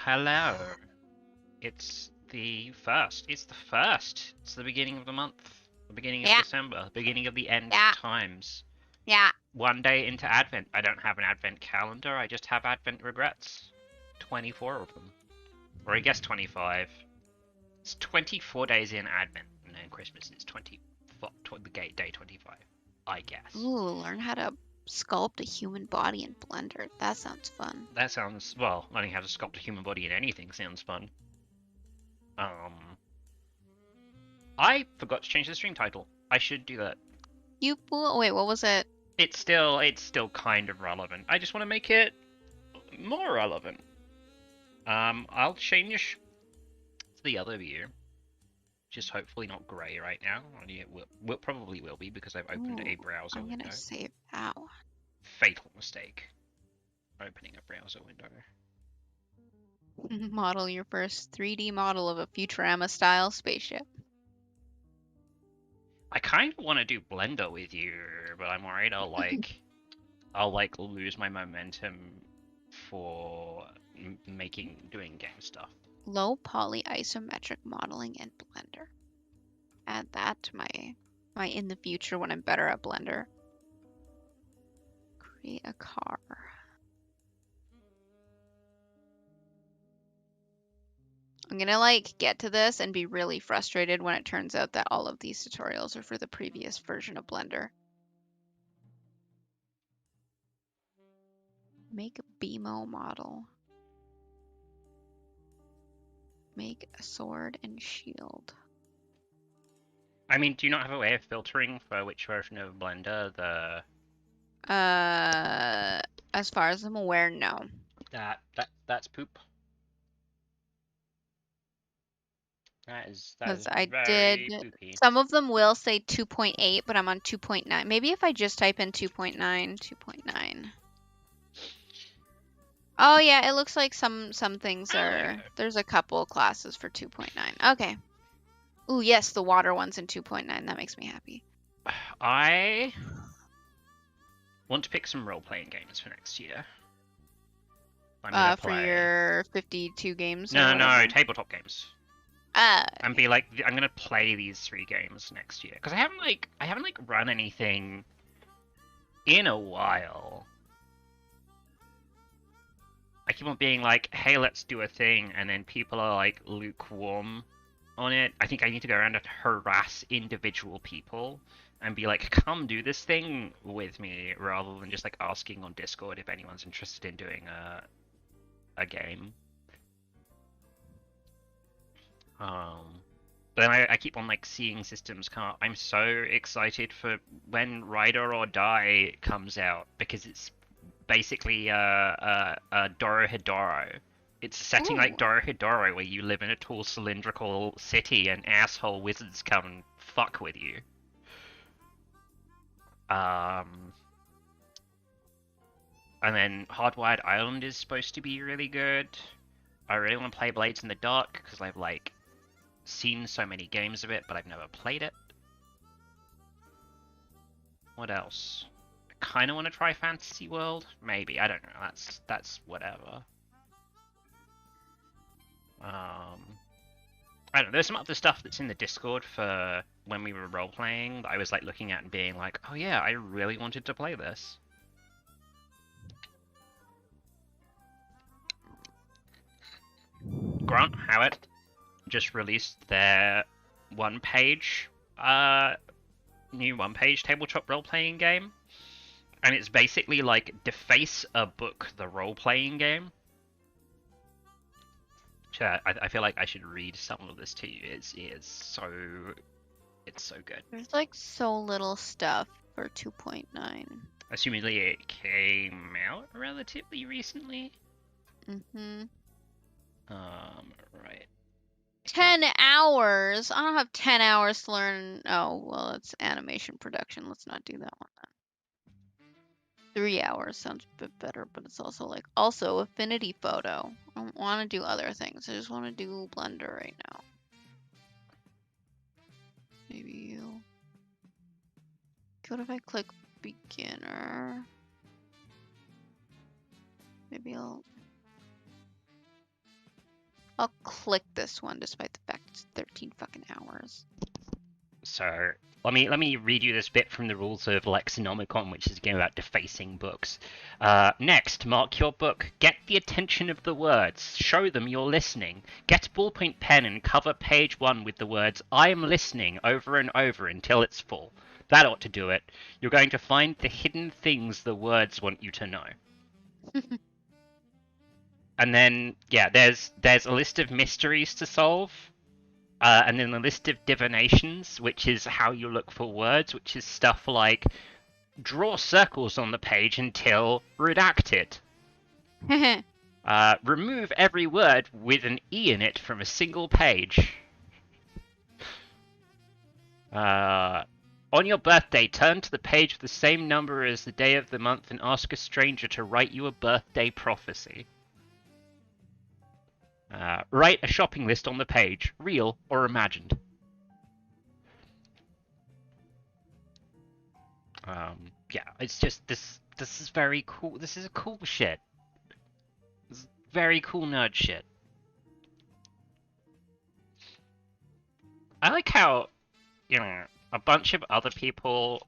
Hello. It's the first. It's the first. It's the beginning of the month. The beginning of Yeah, December. Beginning of the end yeah, times. yeah. One day into Advent. I don't have an Advent calendar. I just have Advent regrets. 24 of them. Or I guess 25. It's 24 days in Advent. And then Christmas is 20. The gate day 25. I guess. Ooh, learn how to sculpt a human body in Blender. That sounds fun. That sounds, well, learning how to sculpt a human body in anything sounds fun. I forgot to change the stream title. I should do that. You fool. Wait, what was it? It's still kind of relevant. I just want to make it more relevant. I'll change to the other view. Just hopefully not grey right now. It will probably will be because I've opened Ooh, a browser I'm window. gonna save that one. Fatal mistake. Opening a browser window. Model your first 3D model of a Futurama-style spaceship. I kind of want to do Blender with you, but I'm worried I'll lose my momentum for doing game stuff. Low poly isometric modeling in Blender. Add that to my in the future when I'm better at Blender. Create a car. I'm gonna like get to this and be really frustrated when it turns out that all of these tutorials are for the previous version of Blender. Make a BMO model. Make a sword and shield. I mean, do you not have a way of filtering for which version of Blender the As far as I'm aware, no. that's poop. That is Because I very did, poopy. some of them will say 2.8, but I'm on 2.9. Maybe if I just type in 2.9, 2.9. Oh yeah, it looks like some things are, there's a couple classes for 2.9. Okay. Ooh, yes, the water one's in 2.9. That makes me happy. I want to pick some role-playing games for next year. I'm gonna For play. your 52 games or No, whatever. tabletop games. And be like, I'm gonna play these 3 games next year because I haven't run anything in a while. I keep on being like, hey, let's do a thing, and then people are like lukewarm on it. I think I need to go around and harass individual people and be like, come do this thing with me, rather than just like asking on Discord if anyone's interested in doing a game. But then I keep on like seeing systems come up. I'm so excited for when Rider or Die comes out because it's basically Dorohedoro. It's a setting like Dorohedoro where you live in a tall cylindrical city and asshole wizards come and fuck with you. And then Hardwired Island is supposed to be really good. I really want to play Blades in the Dark because I've like seen so many games of it, but I've never played it. What else? I kind of want to try Fantasy World. Maybe, I don't know. That's whatever. I don't know. There's some other stuff that's in the Discord for when we were role playing that I was like looking at and being like, oh yeah, I really wanted to play this. Grant Howitt just released their new one-page tabletop role-playing game, and it's basically like Deface a Book, the role-playing game. I feel like I should read some of this to you. It's so good. there's like so little stuff for 2.9. Assumingly it came out relatively recently. Right. 10 hours? I don't have 10 hours to learn. Oh, well, it's animation production. Let's not do that one then. 3 hours sounds a bit better, but it's also like, also Affinity Photo. I don't want to do other things. I just want to do Blender right now. Maybe you. What if I click beginner? Maybe I'll. I'll click this one despite the fact it's 13 fucking hours. So let me read you this bit from the rules of Lexinomicon, which is a game about defacing books. Next, mark your book. Get the attention of the words. Show them you're listening. Get a ballpoint pen and cover page 1 with the words "I am listening" over and over until it's full. That ought to do it. You're going to find the hidden things the words want you to know. And then, yeah, there's a list of mysteries to solve. And then a list of divinations, which is how you look for words, which is stuff like draw circles on the page until redacted. Remove every word with an E in it from a single page. On your birthday, turn to the page with the same number as the day of the month and ask a stranger to write you a birthday prophecy. Write a shopping list on the page, real or imagined. Yeah, it's just this is very cool. This is a cool shit. This is very cool nerd shit. I like how, you know, a bunch of other people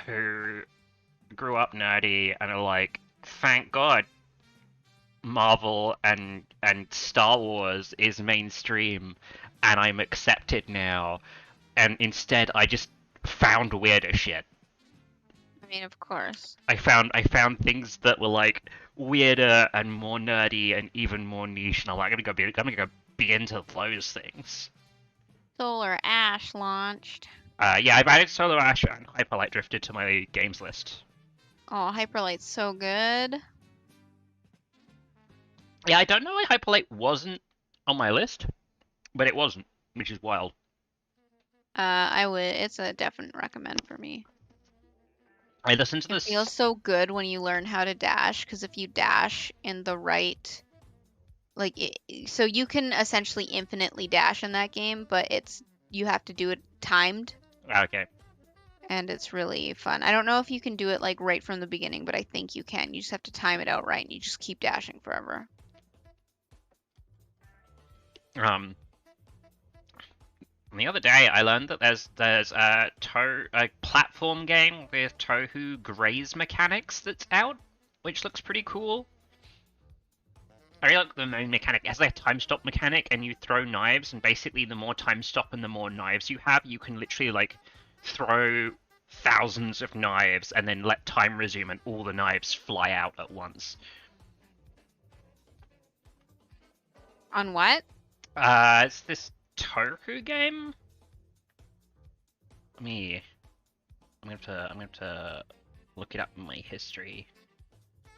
who grew up nerdy and are like, thank God Marvel and Star Wars is mainstream and I'm accepted now, and instead I just found weirder shit. I mean, of course. I found things that were like weirder and more nerdy and even more niche, and I'm like, I'm gonna go be into those things. Solar Ash launched. Yeah, I've added Solar Ash and Hyperlight Drifted to my games list. Oh, Hyperlight's so good. Yeah, I don't know why Hyperlight wasn't on my list, but it wasn't, which is wild. I would. It's a definite recommend for me. I listened to this. It feels so good when you learn how to dash, because if you dash in the right, like, so you can essentially infinitely dash in that game, but you have to do it timed. Okay. And it's really fun. I don't know if you can do it like right from the beginning, but I think you can. You just have to time it out right, and you just keep dashing forever. The other day I learned that there's a platform game with Tohu graze mechanics that's out, which looks pretty cool. I really like the main mechanic. It has like a time stop mechanic, and you throw knives, and basically the more time stop and the more knives you have, you can literally like throw thousands of knives and then let time resume and all the knives fly out at once. On what? It's this Tohu game. I'm gonna have to look it up in my history.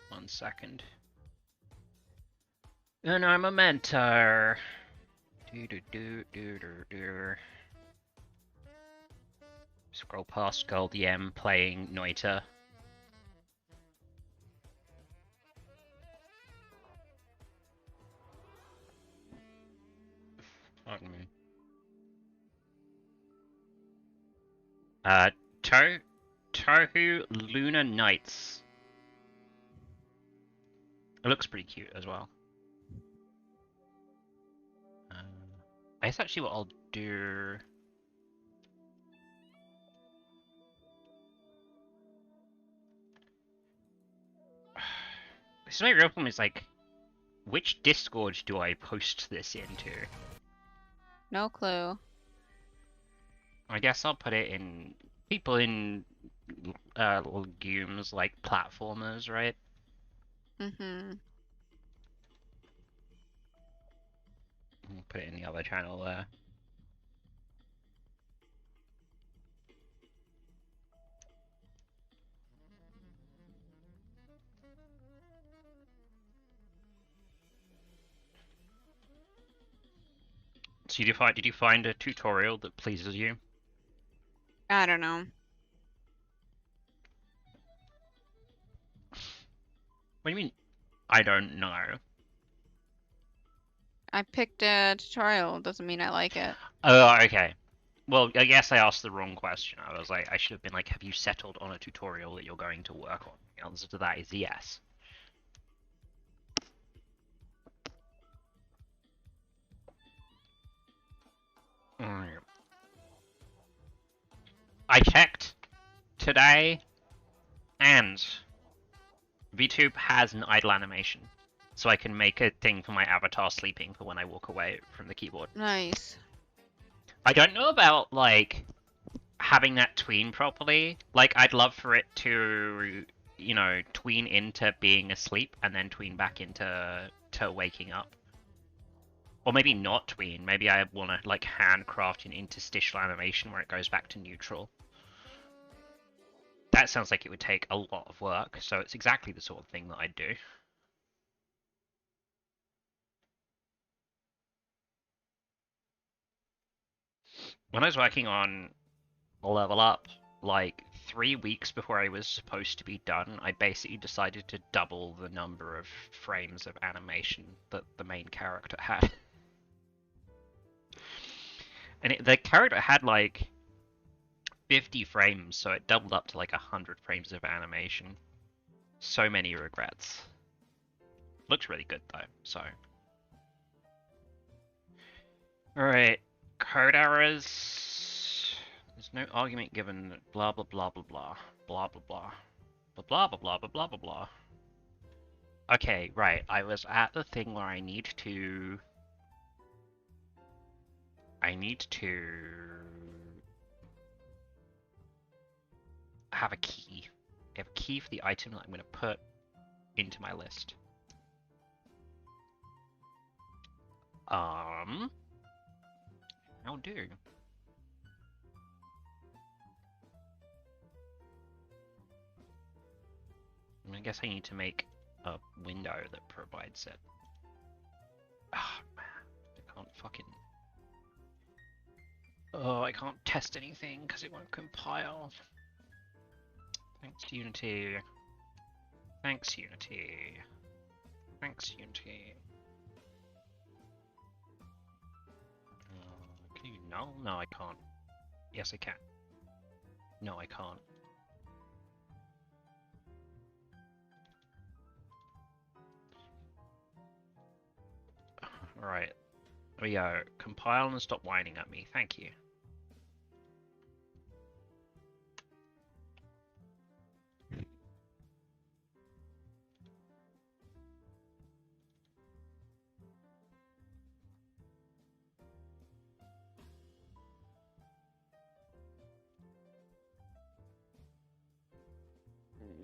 1 second. And I'm a mentor. Scroll past Gold Yem playing Noita. Pardon me. Tohu Lunar Nights. It looks pretty cute as well. I guess actually what I'll do... This is my real problem, is like, which Discord do I post this into? No clue. I guess I'll put it in people in legumes, like platformers, right? Mm-hmm. Put it in the other channel there. So did you find a tutorial that pleases you? I don't know. What do you mean, I don't know? I picked a tutorial. Doesn't mean I like it. Oh, okay. Well, I guess I asked the wrong question. I was like, I should have been like, have you settled on a tutorial that you're going to work on? The answer to that is yes. Mm. I checked today, and VTube has an idle animation, so I can make a thing for my avatar sleeping for when I walk away from the keyboard. Nice. I don't know about, like, having that tween properly. Like, I'd love for it to, you know, tween into being asleep and then tween back into waking up. Or maybe not tween. Maybe I want to, like, handcraft an interstitial animation where it goes back to neutral. That sounds like it would take a lot of work, so it's exactly the sort of thing that I'd do. When I was working on Level Up, like 3 weeks before I was supposed to be done, I basically decided to double the number of frames of animation that the main character had. And the character had like 50 frames, so it doubled up to like 100 frames of animation. So many regrets. Looks really good though, so. Alright, code errors. There's no argument given that blah blah blah blah blah. Blah blah blah. Blah blah blah blah blah blah blah. Okay, right. I was at the thing where I need to have a key. I have a key for the item that I'm going to put into my list. How do? I guess I need to make a window that provides it. Ah, man. I can't fucking... Oh, I can't test anything because it won't compile. Thanks, Unity. Thanks, Unity. Thanks, Unity. Can you null? No, I can't. Yes, I can. No, I can't. Alright. There we go. Compile and stop whining at me. Thank you.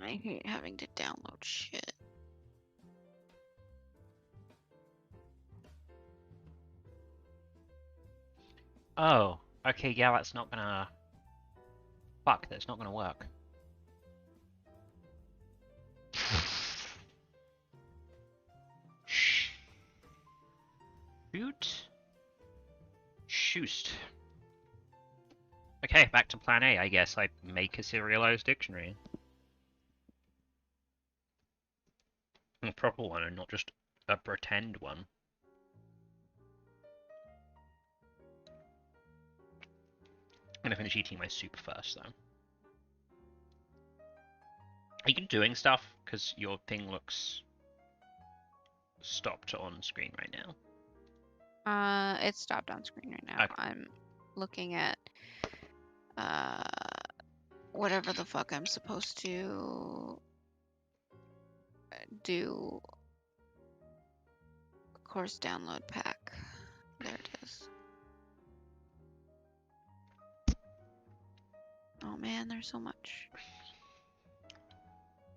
I hate having to download shit. Oh, okay, yeah, that's not gonna... Fuck, that's not gonna work. Shoot. Shoost. Okay, back to plan A, I guess. I make a serialized dictionary. A proper one and not just a pretend one. I'm gonna finish eating my soup first, though. Are you doing stuff? Because your thing looks stopped on screen right now. It's stopped on screen right now. Okay. I'm looking at whatever the fuck I'm supposed to do. Course download pack. There it is. Oh man, there's so much.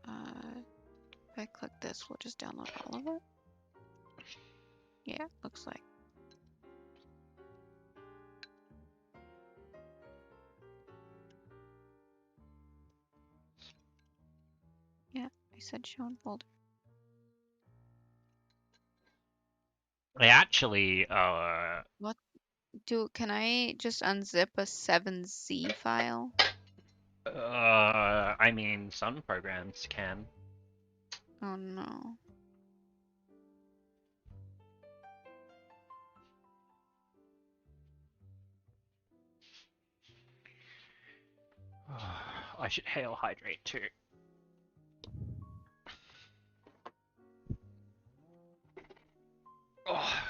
If I click this, we'll just download all of it. Yeah, looks like. Yeah, I said show in folder. I actually, What? Can I just unzip a 7Z file? I mean, some programs can. Oh no. I should hail hydrate too. Oh.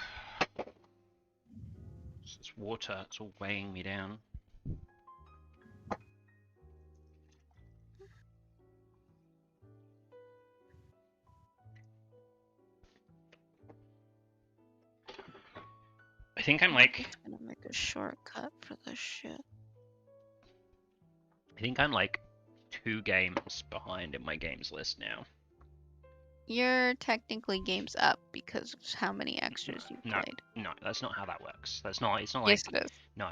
It's water. It's all weighing me down. I think I'm like. I'm gonna make a shortcut for this shit. I think I'm like 2 games behind in my games list now. You're technically games up because of how many extras you played. No, that's not how that works. That's not. It's not Yes, like. it is. No,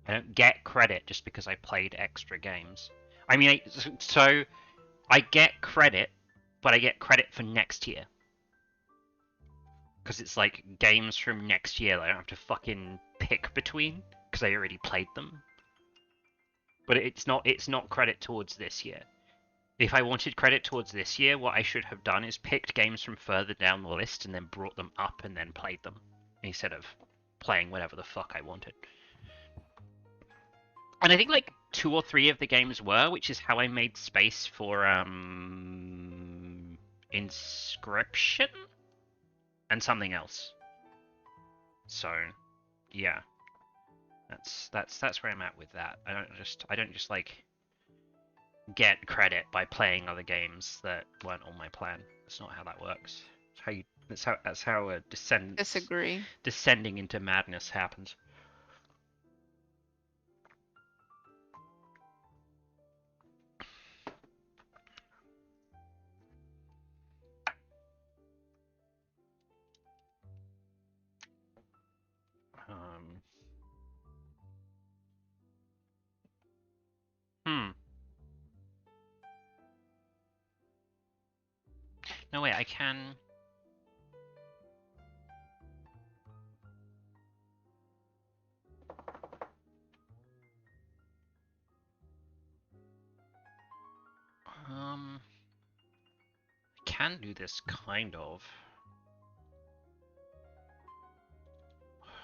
I don't get credit just because I played extra games. I mean, so I get credit, but I get credit for next year. Because it's like games from next year that I don't have to fucking pick between because I already played them. But it's not credit towards this year. If I wanted credit towards this year, what I should have done is picked games from further down the list and then brought them up and then played them instead of playing whatever the fuck I wanted. And I think like 2 or 3 of the games were, which is how I made space for Inscription and something else. So, yeah. That's where I'm at with that. I don't just like get credit by playing other games that weren't on my plan. That's not how that works. That's how a Disagree. descending into madness happens. Hmm. No, wait, I can. I can do this kind of.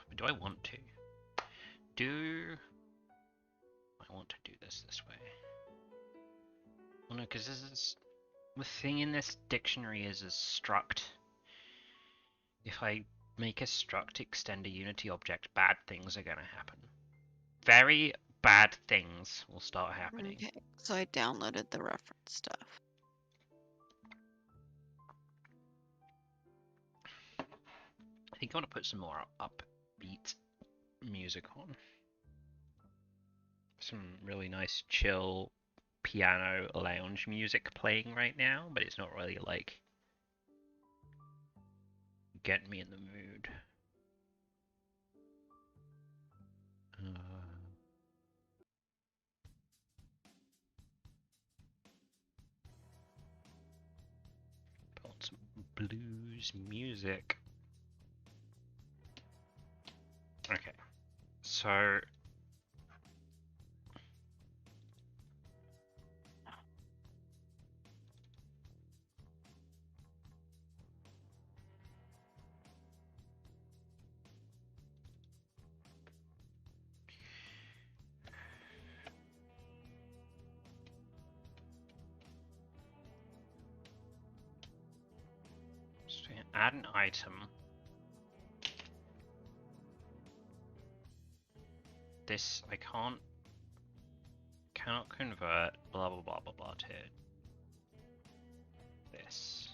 But do I want to? Do I want to do this way? Well, no, because this is the thing in this dictionary is struct. If I make a struct extend a Unity object, bad things are gonna happen. Very bad things will start happening. Okay, so I downloaded the reference stuff. I think I want to put some more upbeat music on. Some really nice chill piano lounge music playing right now, but it's not really like getting me in the mood. Put on some blues music. Okay, so add an item. This I cannot convert blah blah blah blah blah to this.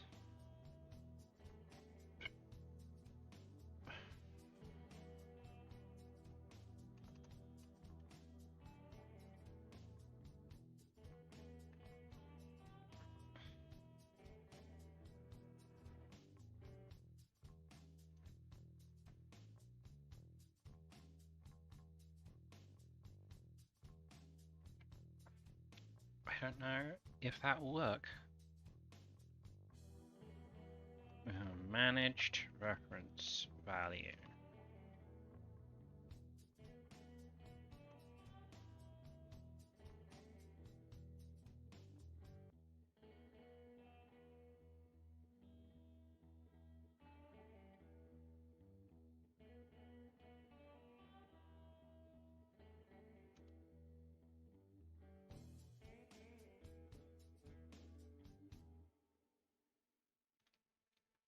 I don't know if that will work. Managed reference value.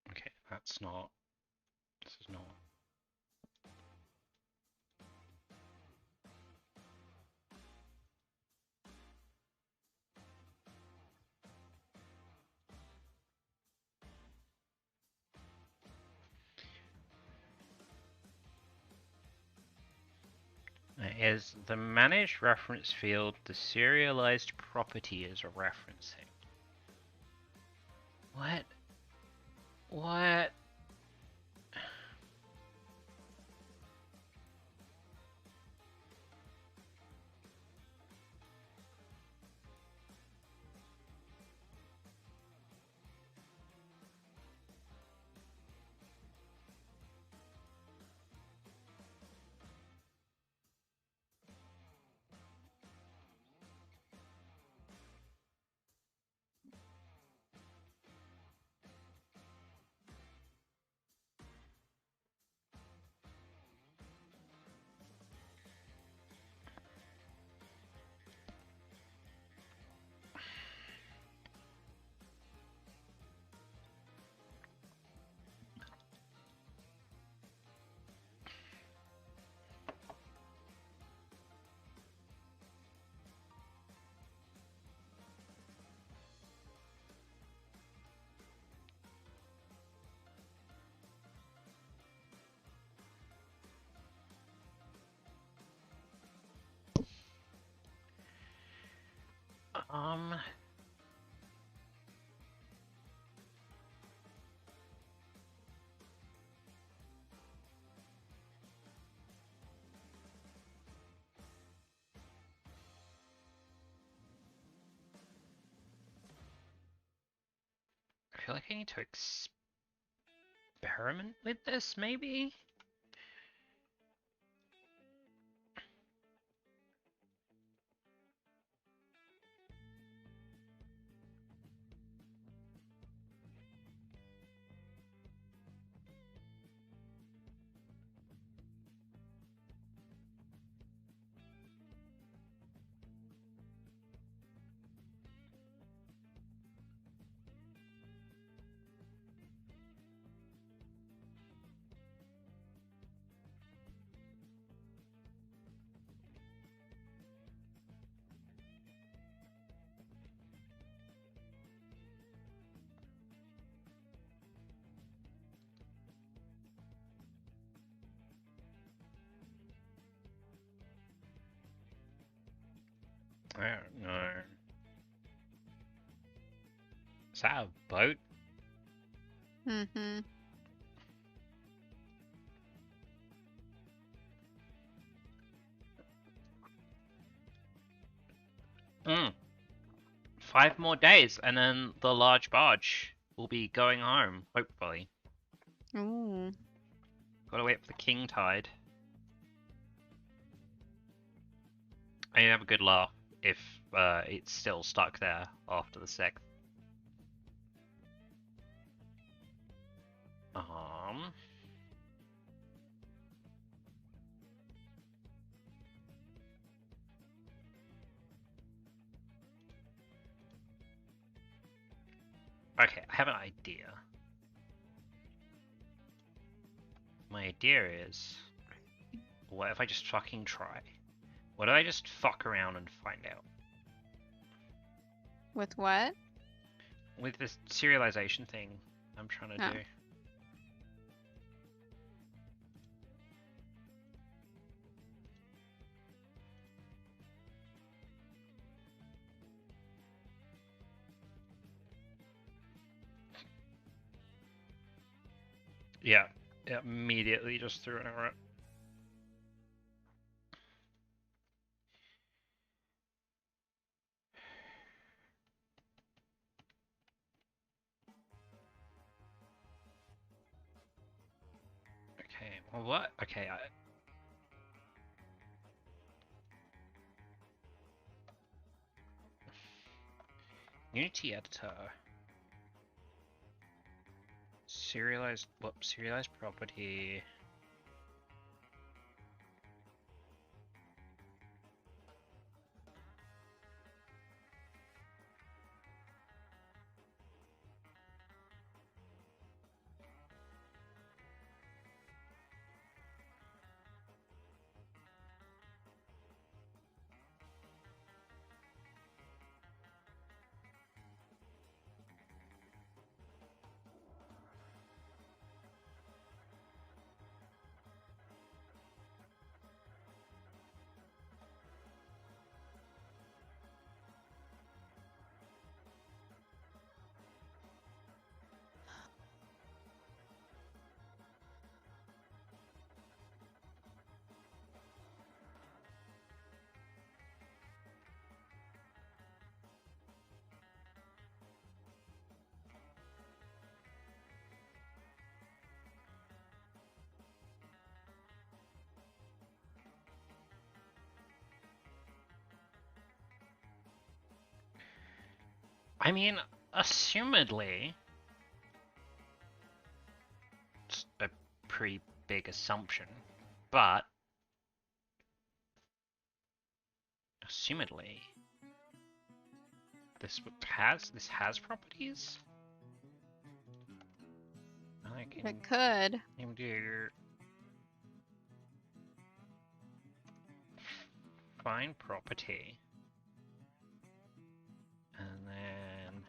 Okay, that's not. This is not. Is the managed reference field the serialized property is referencing? What? What? Um. I feel like I need to experiment with this, maybe? I don't know. Is that a boat? Mm-hmm. Mm. 5 more days, and then the large barge will be going home, hopefully. Ooh. Gotta wait for the king tide. I have a good laugh if it's still stuck there after the 6th. Okay, I have an idea. My idea is, what if I just fucking try? What if I just fuck around and find out? With what? With this serialization thing I'm trying to do. Yeah, it immediately just threw an error. Okay, well what? Okay, Unity editor. Serialized property. I mean, assumedly, it's a pretty big assumption, but assumedly, this has properties. I can It could. do find property, and then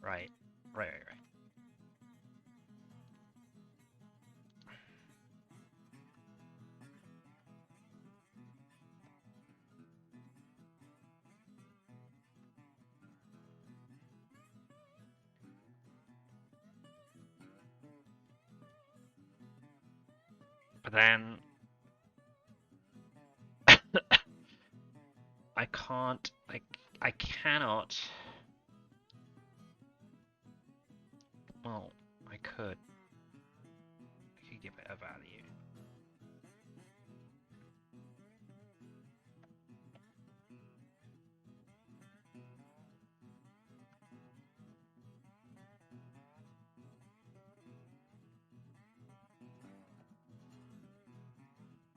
right. But then I can't. I cannot. Well, I could. I could give it a value.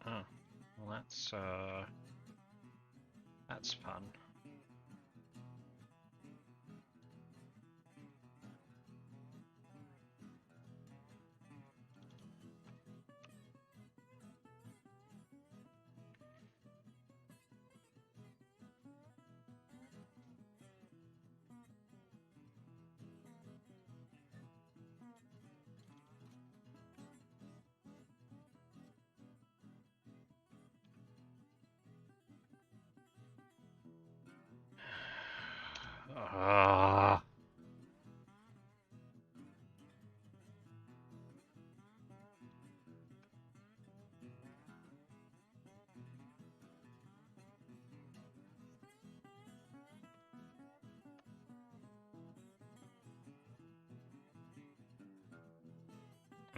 Oh, well that's fun. I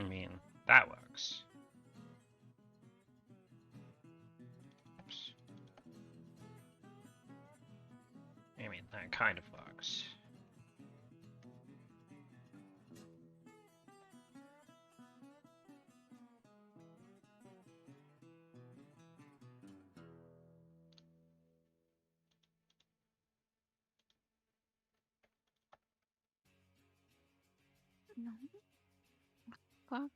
mean, that works. Oops. I mean, that kind of works. No. Fuck.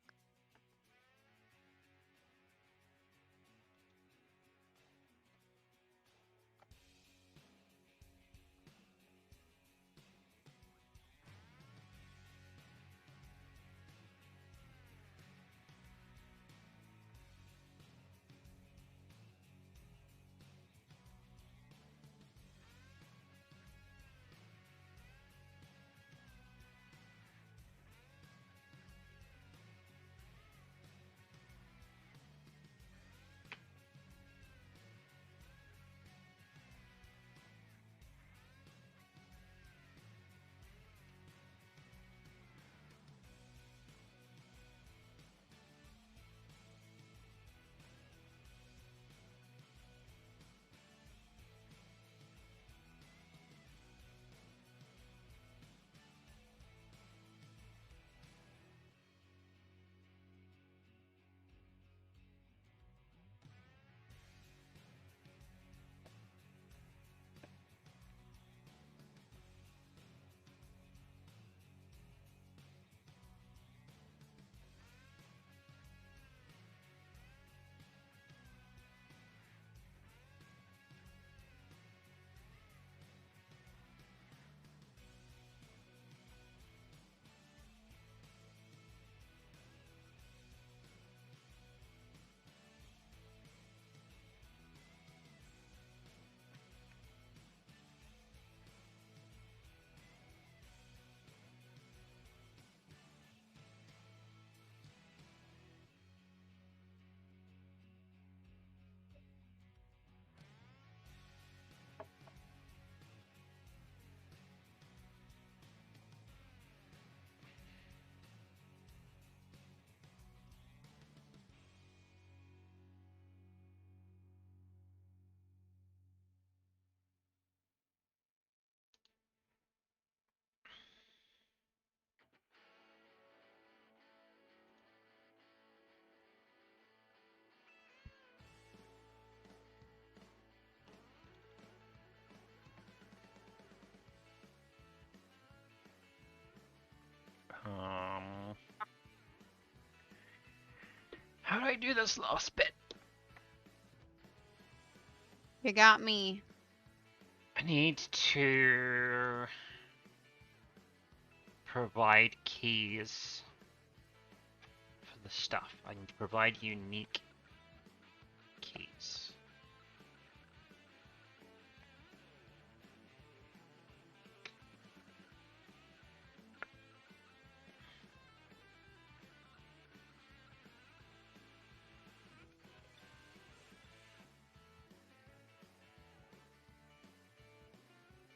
do I do this last bit? You got me. I need to provide keys for the stuff. I need to provide unique keys.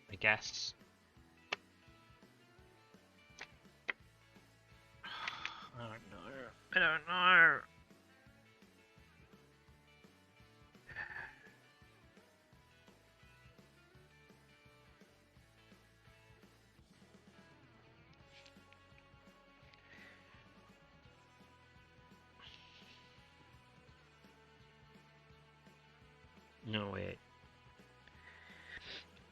I guess. I don't know. I don't know. No, wait.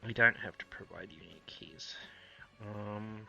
We don't have to provide unique keys. Hmm.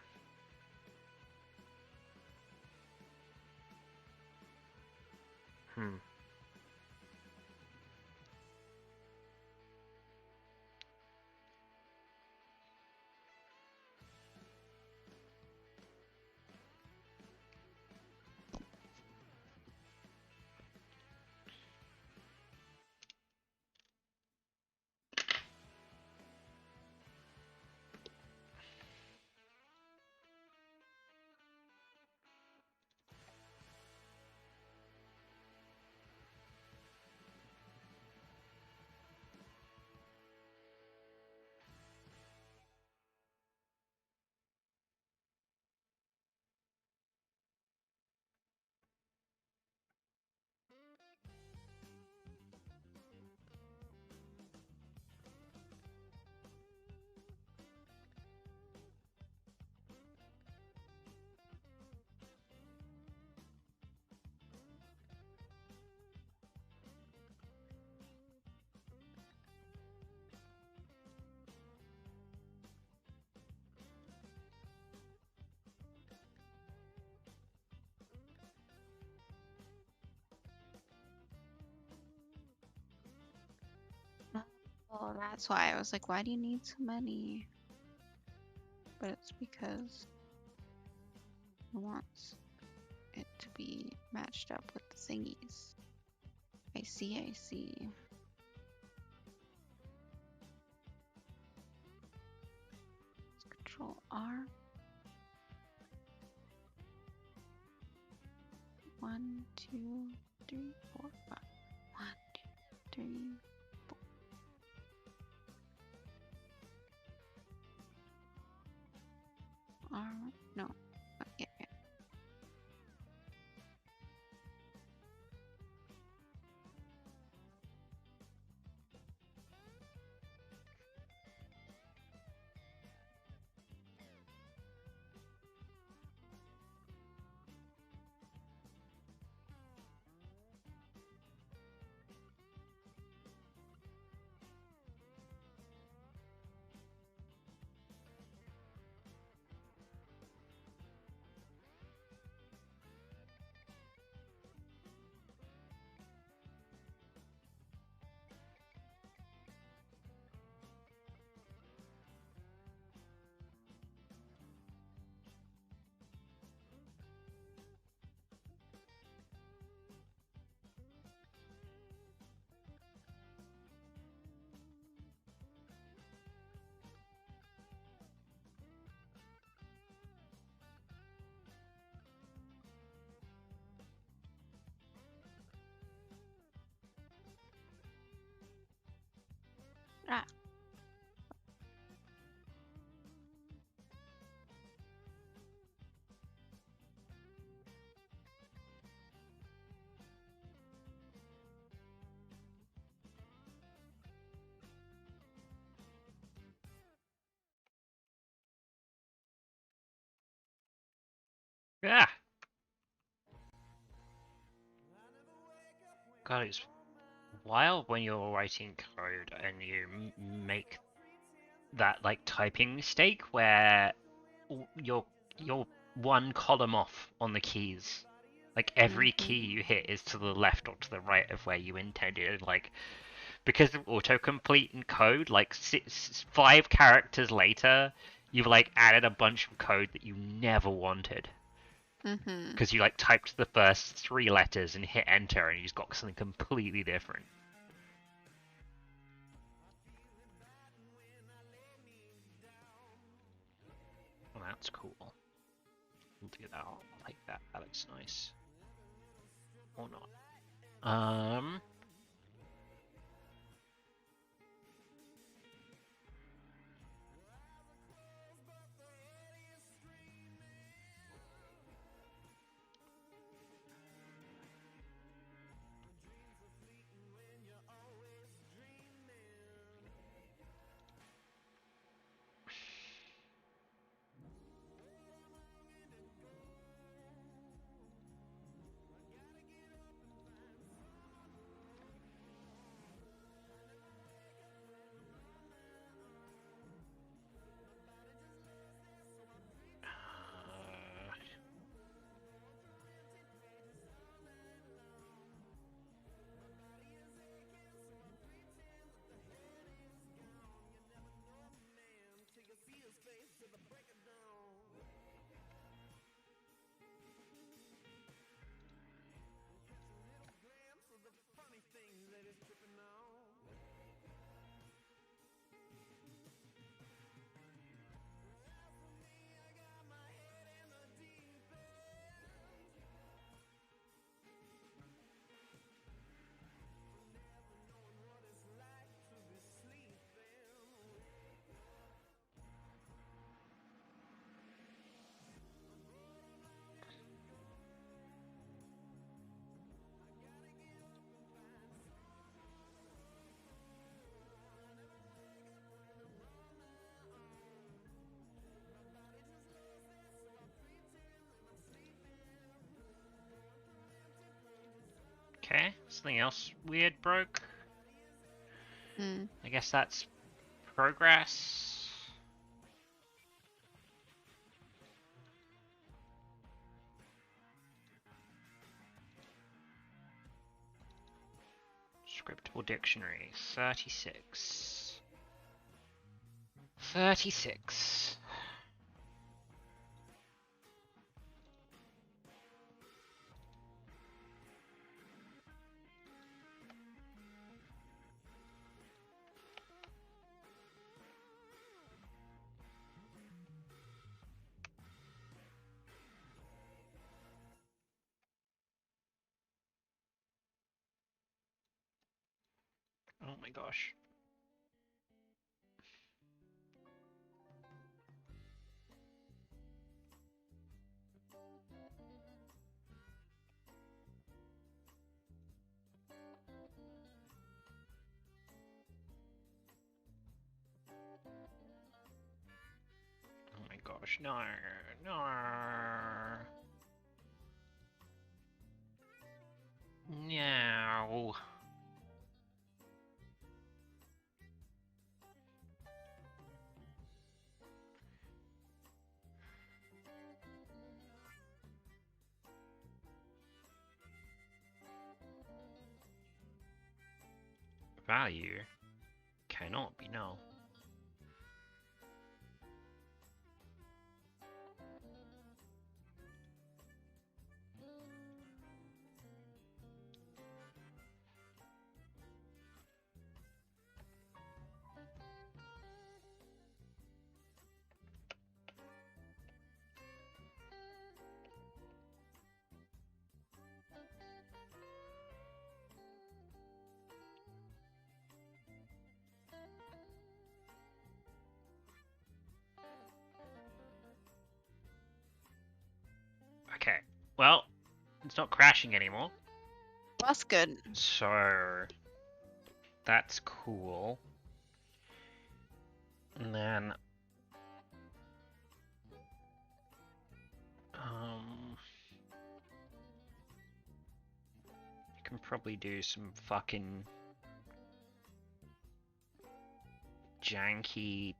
Oh, that's why I was like, why do you need so many? But it's because he wants it to be matched up with the thingies. I see, I see. Let's Control R. 1, 2, 3, 4, 5. 1, 2, 3, 4. R. No. Yeah, yeah. Ah. Yeah. God, it's wild when you're writing code and you make that like typing mistake where you're one column off on the keys. Like every key you hit is to the left or to the right of where you intended. Like because of autocomplete and code, like 5 characters later, you've like added a bunch of code that you never wanted. Because you like typed the first 3 letters and hit enter, and you just got something completely different. Well, that's cool. We'll do that. I'll take that. That looks nice. Or not. Okay, something else weird broke. I guess that's progress. Scriptable dictionary, 36. 36. Oh my gosh. Oh my gosh, no, no. No. Value cannot be null. Okay, well, it's not crashing anymore. That's good. So, that's cool. And then, you can probably do some fucking janky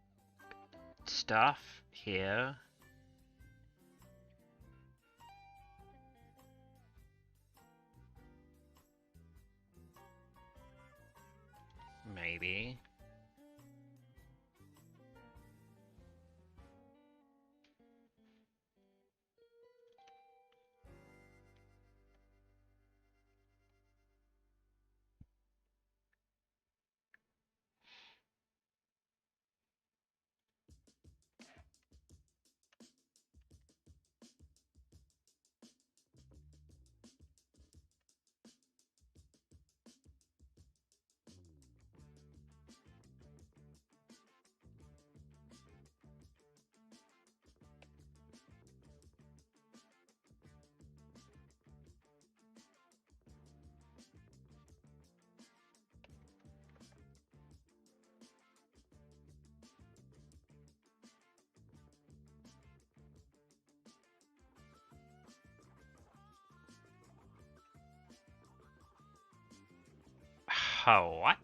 stuff here. maybe. Oh, what?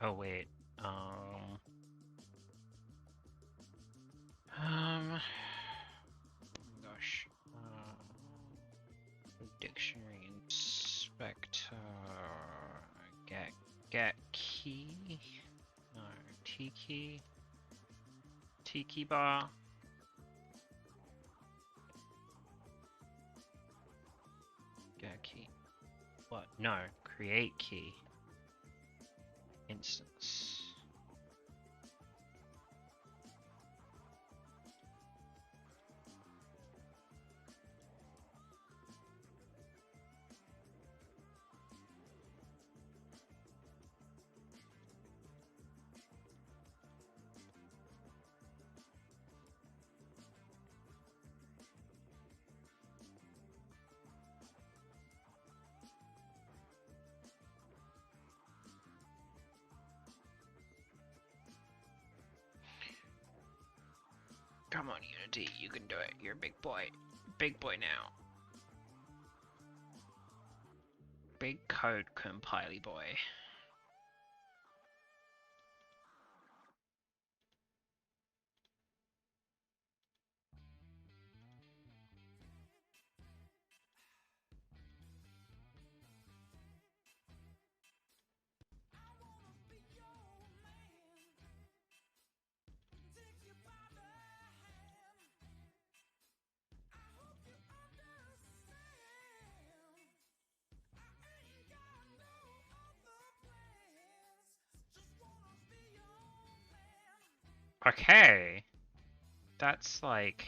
Oh wait. Gosh. Dictionary inspector. Get key. No. Tiki. Tiki bar. Get key. What? No. Create key. Instance. Come on, Unity, you can do it. You're a big boy. Big boy now. Big code compily boy. Okay. That's like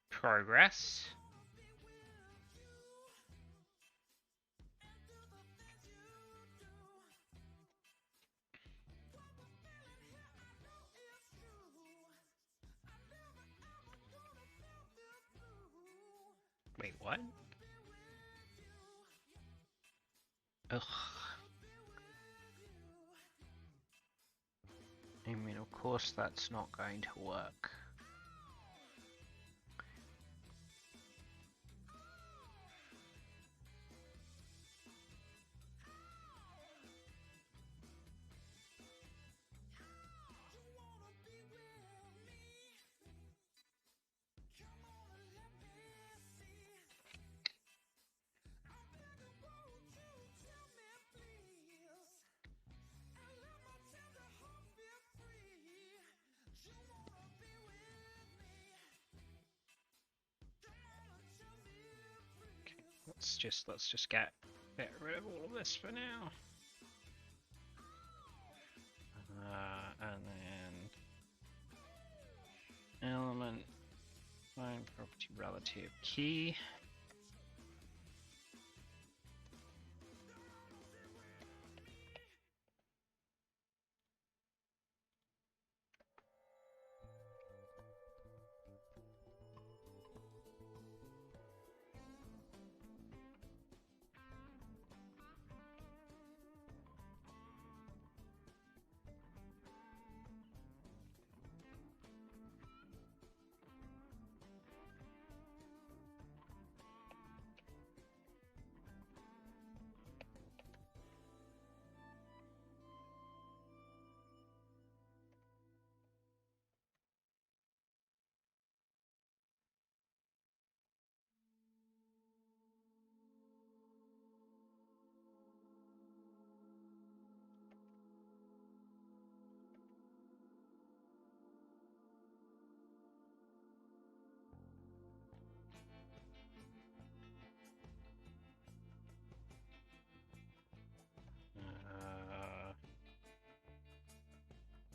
progress. Wait, what? Ugh. I mean, of course that's not going to work. let's just get rid of all of this for now. And then element find property relative key.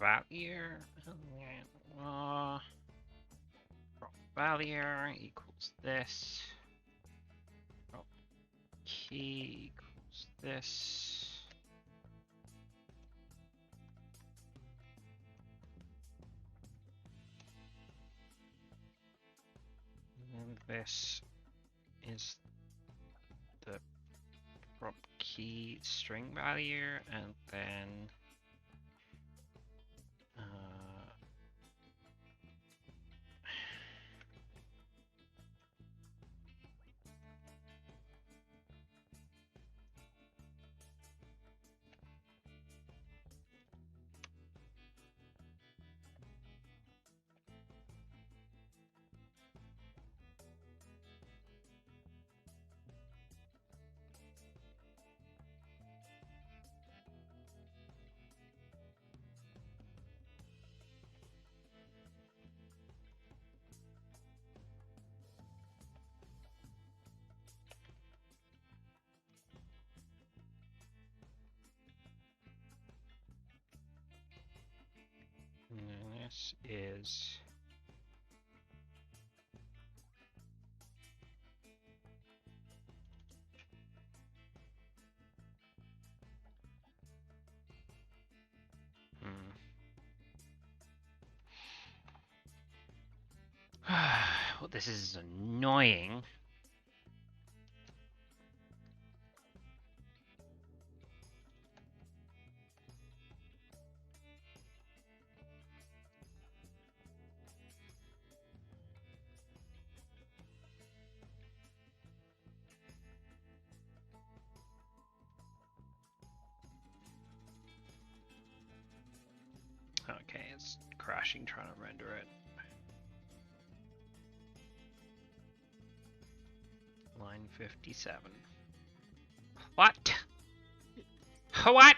Value value equals this. Key equals this. And this is the prop key string value, and then this is well, this is annoying. Okay, it's crashing trying to render it. Line 57. What? What?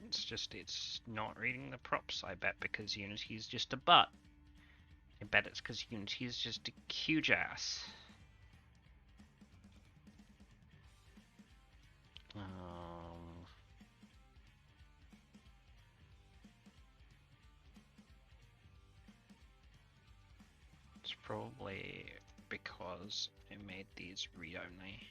It's not reading the props, I bet, because Unity's just a butt. I bet it's because Unity's just a huge ass. It's probably because it made these read-only.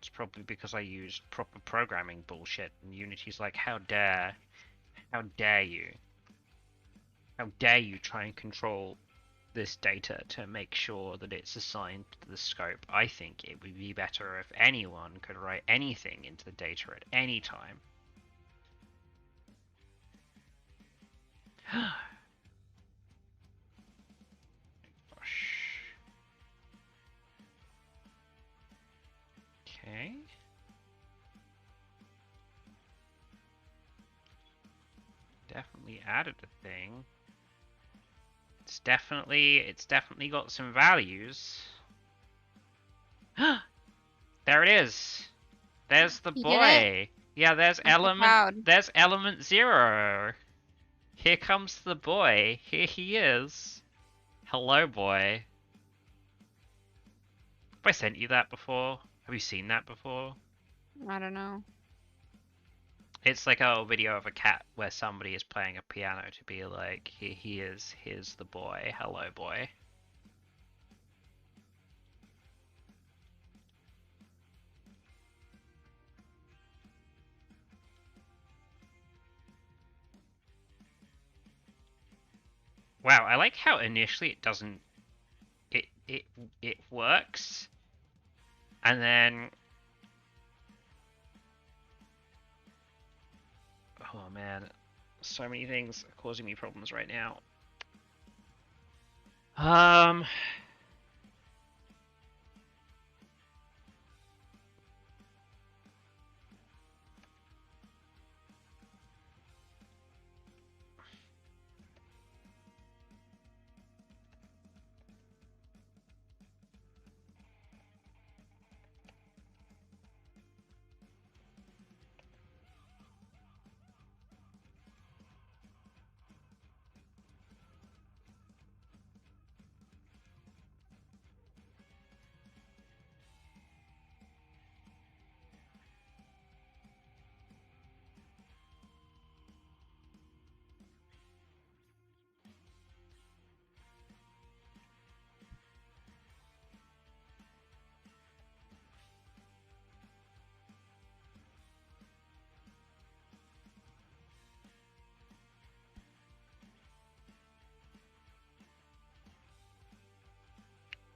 It's probably because I used proper programming bullshit, and Unity's like, how dare you? How dare you try and control this data to make sure that it's assigned to the scope? I think it would be better if anyone could write anything into the data at any time. Okay. Definitely added a thing. It's definitely got some values. There it is. There's the You did it? boy. Yeah, there's I'm so proud. element 0. Here comes the boy. Here he is. Hello, boy. Have I sent you that before? Have you seen that before? I don't know. It's like a video of a cat where somebody is playing a piano to be like, here he is, here's the boy, hello boy. Wow, I like how initially it doesn't, it works, and then, oh man, so many things are causing me problems right now.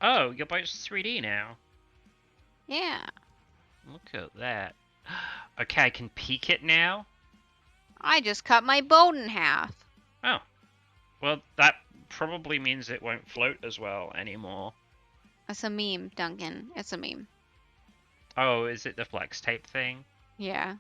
Oh, your boat's 3D now. Yeah. Look at that. Okay, I can peek it now? I just cut my boat in half. Oh. Well, that probably means it won't float as well anymore. It's a meme, Duncan. It's a meme. Oh, is it the flex tape thing? Yeah.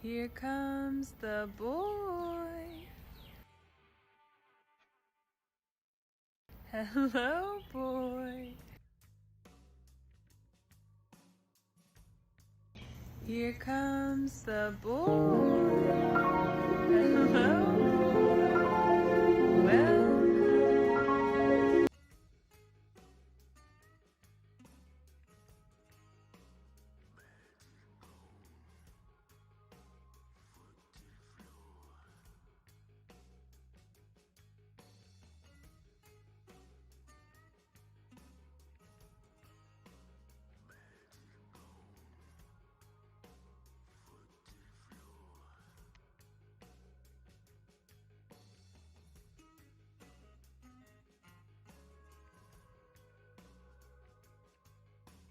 Here comes the boy. Hello, boy. Here comes the boy. Hello, boy. Welcome.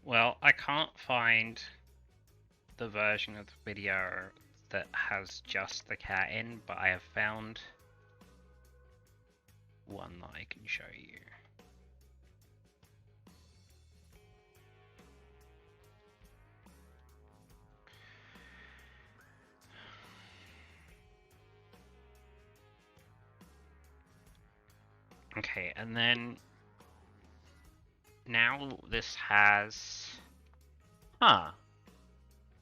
Well, I can't find the version of the video that has just the cat in, but I have found one that I can show you. Okay, and then now this has... Huh.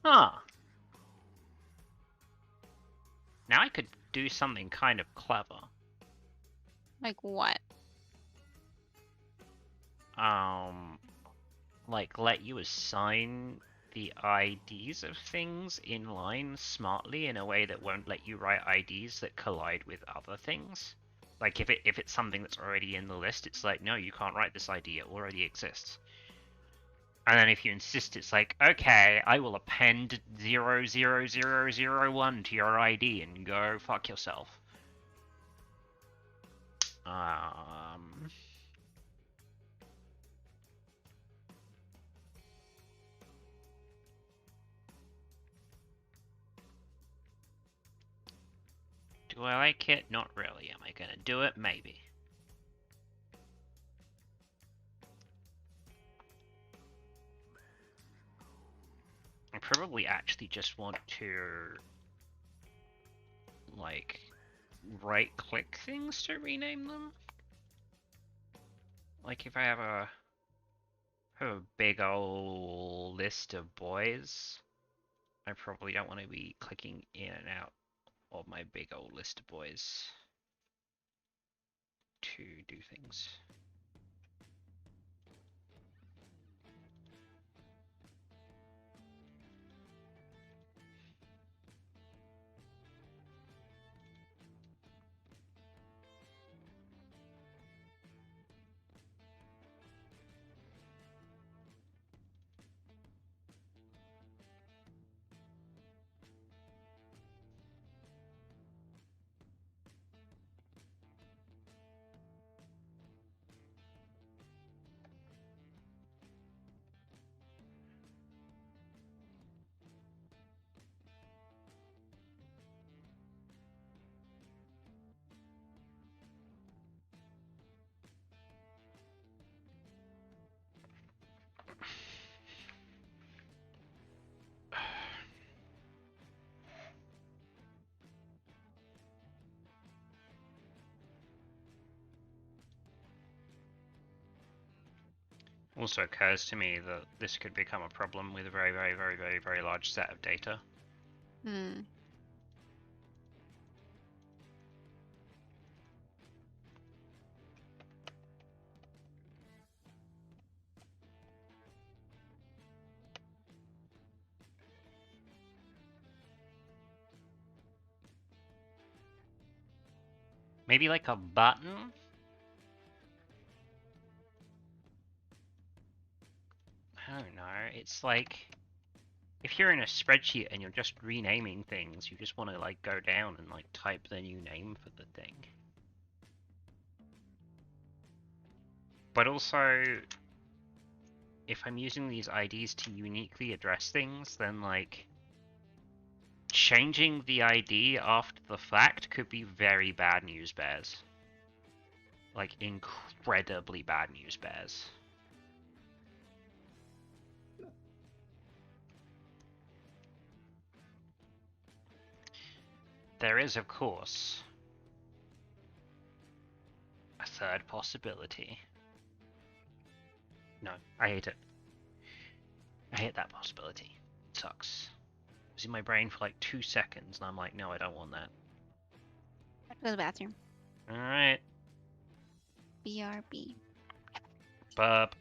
Huh. Now I could do something kind of clever. Like what? Like let you assign the IDs of things in line smartly in a way that won't let you write IDs that collide with other things. Like if it's something that's already in the list, it's like, no, you can't write this ID, it already exists. And then if you insist, it's like, okay, I will append 00001 to your ID and go fuck yourself. Do I like it? Not really. Am I gonna do it? Maybe. I probably actually just want to, like, right-click things to rename them. Like if I have a big old list of boys, I probably don't want to be clicking in and out of my big old list of boys to do things. Also occurs to me that this could become a problem with a very, very, very, very, very large set of data. Hmm. Maybe like a button? I don't know. It's like, if you're in a spreadsheet and you're just renaming things, you just want to like go down and like type the new name for the thing. But also, if I'm using these IDs to uniquely address things, then like changing the ID after the fact could be very bad news bears. Like incredibly bad news bears. There is, of course, a third possibility. No, I hate it. I hate that possibility. It sucks. It was in my brain for like 2 seconds, and I'm like, no, I don't want that. Go to the bathroom. Alright. BRB. Burp.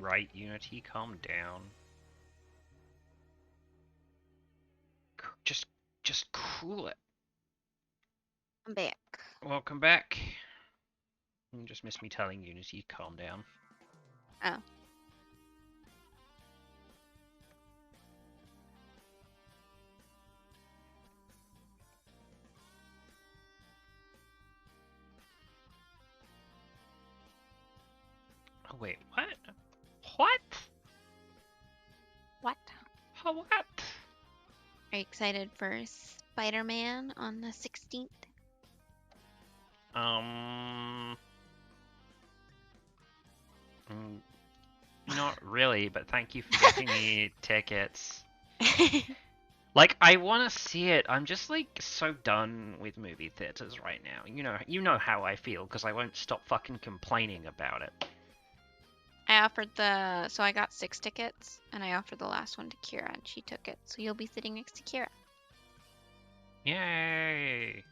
right, Unity? Calm down. Just cool it. I'm back. Welcome back. You just missed me telling Unity, calm down. Oh. Oh wait, what? What? What? What? Are you excited for Spider-Man on the 16th? Not really, but thank you for getting me tickets. Like, I want to see it. I'm just like so done with movie theaters right now. You know how I feel because I won't stop fucking complaining about it. I offered so I got 6 tickets, and I offered the last one to Kira, and she took it. So you'll be sitting next to Kira. Yay!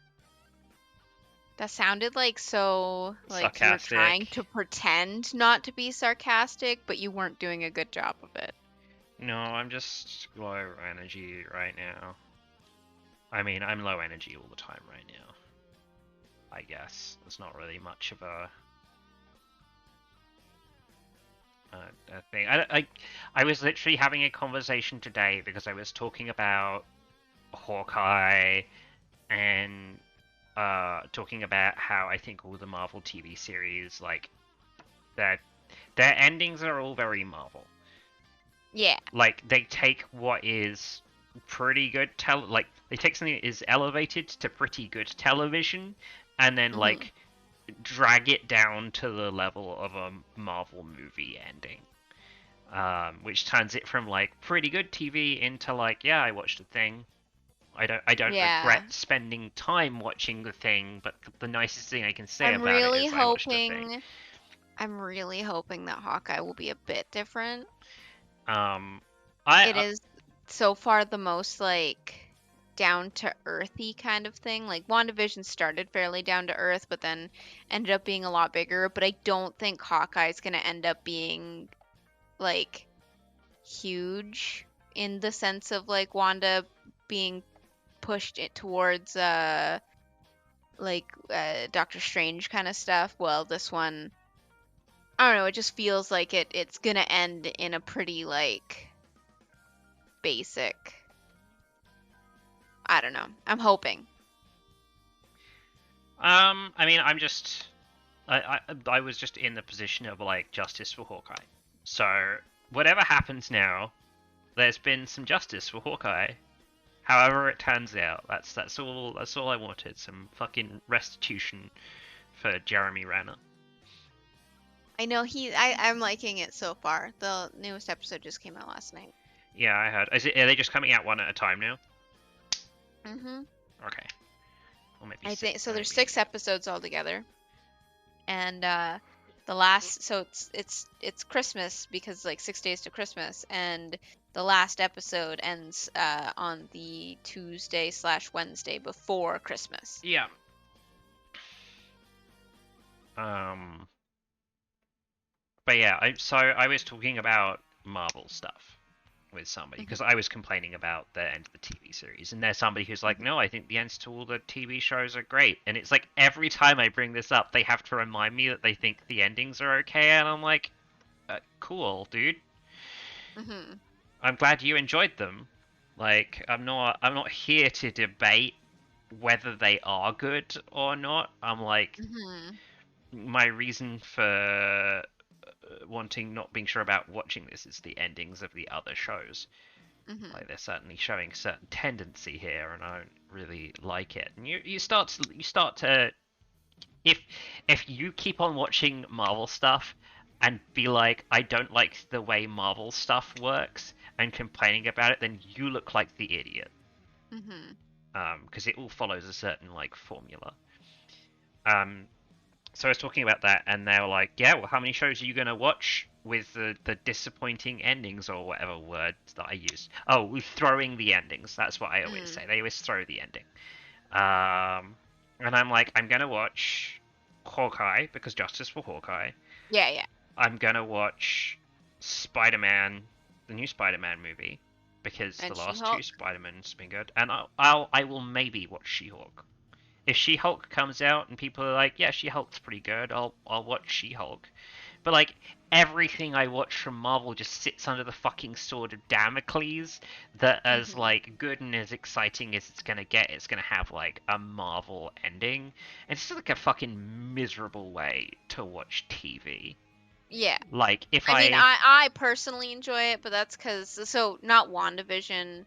That sounded like so, like you were Sarcastic. trying to pretend not to be sarcastic, but you weren't doing a good job of it. No, I'm just low energy right now. I mean, I'm low energy all the time right now. I guess there's not really much of a thing. I was literally having a conversation today because I was talking about Hawkeye and talking about how I think all the Marvel TV series, like, their endings are all very Marvel. Yeah. Like, they take what is pretty good like, they take something that is elevated to pretty good television and then like drag it down to the level of a Marvel movie ending. Which turns it from like pretty good TV into like, yeah, I watched a thing. I don't regret spending time watching the thing, but the nicest thing I can say about it is I watched the thing. I'm really hoping that Hawkeye will be a bit different. It is so far the most like down to earthy kind of thing. Like WandaVision started fairly down to earth, but then ended up being a lot bigger. But I don't think Hawkeye is gonna end up being like huge in the sense of like Wanda being pushed it towards Doctor Strange kind of stuff. Well, this one, I don't know, it just feels like it's gonna end in a pretty like basic. I don't know. I'm hoping. I mean, I was just in the position of like justice for Hawkeye. So whatever happens now, there's been some justice for Hawkeye. However it turns out, that's all I wanted. Some fucking restitution for Jeremy Renner. I know I'm liking it so far. The newest episode just came out last night. Yeah, I heard. Are they just coming out one at a time now? Mm-hmm. Okay. Or maybe I think so. maybe. There's 6 episodes altogether, and the last. So it's Christmas because like 6 days to Christmas, and the last episode ends on the Tuesday/Wednesday before Christmas. Yeah. But yeah, I was talking about Marvel stuff with somebody because I was complaining about the end of the TV series, and there's somebody who's like, no, I think the ends to all the TV shows are great, and it's like every time I bring this up, they have to remind me that they think the endings are okay, and I'm like, cool, dude. I'm glad you enjoyed them. Like, I'm not here to debate whether they are good or not. I'm like, my reason for not being sure about watching this is the endings of the other shows. Like, they're certainly showing a certain tendency here, and I don't really like it. And you start to if you keep on watching Marvel stuff and be like, I don't like the way Marvel stuff works, and complaining about it, then you look like the idiot. Because it all follows a certain like formula. So I was talking about that, and they were like, yeah, well, how many shows are you going to watch with the disappointing endings, or whatever word that I used? Oh, with throwing the endings. That's what I always say. They always throw the ending. And I'm like, I'm going to watch Hawkeye, because justice for Hawkeye. Yeah. I'm going to watch Spider-Man, the new Spider-Man movie, because And the last She-Hulk? two Spider-Man's been good, and I will maybe watch She-Hulk. If She-Hulk comes out and people are like, yeah, She-Hulk's pretty good, I'll watch She-Hulk. But like everything I watch from Marvel just sits under the fucking sword of Damocles that as like good and as exciting as it's gonna get, it's gonna have like a Marvel ending. It's just like a fucking miserable way to watch TV. Yeah. Like if I mean, I I personally enjoy it, but that's because, so not WandaVision.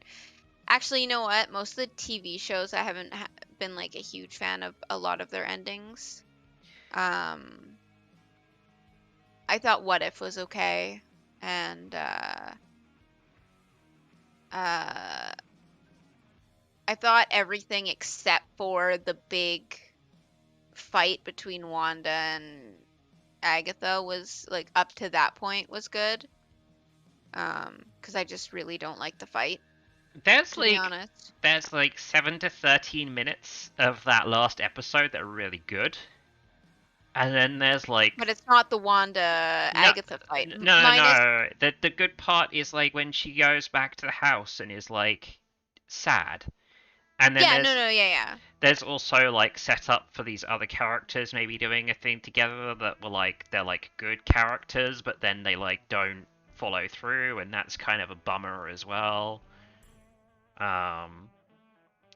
Actually, you know what? Most of the TV shows, I haven't been like a huge fan of a lot of their endings. I thought What If was okay, and I thought everything except for the big fight between Wanda and Agatha was like up to that point was good. Because I just really don't like the fight, there's to be like honest. there's like 7 to 13 minutes of that last episode that are really good. And then there's like But it's not the Wanda no, Agatha fight. Minus, no. The good part is like when she goes back to the house and is like sad. And then yeah, no, yeah. there's also like set up for these other characters maybe doing a thing together that were like they're like good characters, but then they like don't follow through, and that's kind of a bummer as well. Um,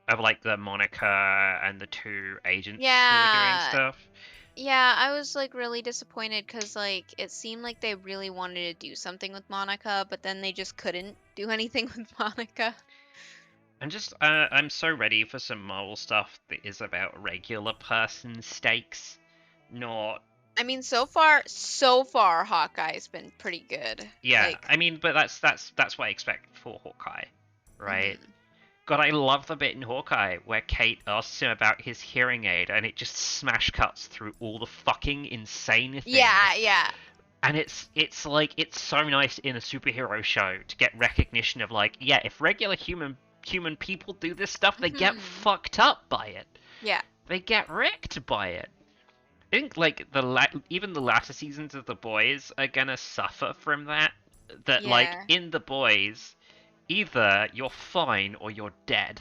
of like the Monica and the two agents who are doing Yeah, stuff. yeah, I was like really disappointed because like it seemed like they really wanted to do something with Monica, but then they just couldn't do anything with Monica. I'm so ready for some Marvel stuff that is about regular person stakes, not I mean, so far, Hawkeye's been pretty good. yeah. Like, I mean, but that's what I expect for Hawkeye, right? mhm. God, I love the bit in Hawkeye where Kate asks him about his hearing aid, and it just smash cuts through all the fucking insane things. Yeah. And it's like it's so nice in a superhero show to get recognition of like, yeah, if regular human people do this stuff, they get Mhm. fucked up by it. Yeah. They get wrecked by it. I think like even the latter seasons of The Boys are gonna suffer from that. That like Yeah. in The Boys, either you're fine or you're dead.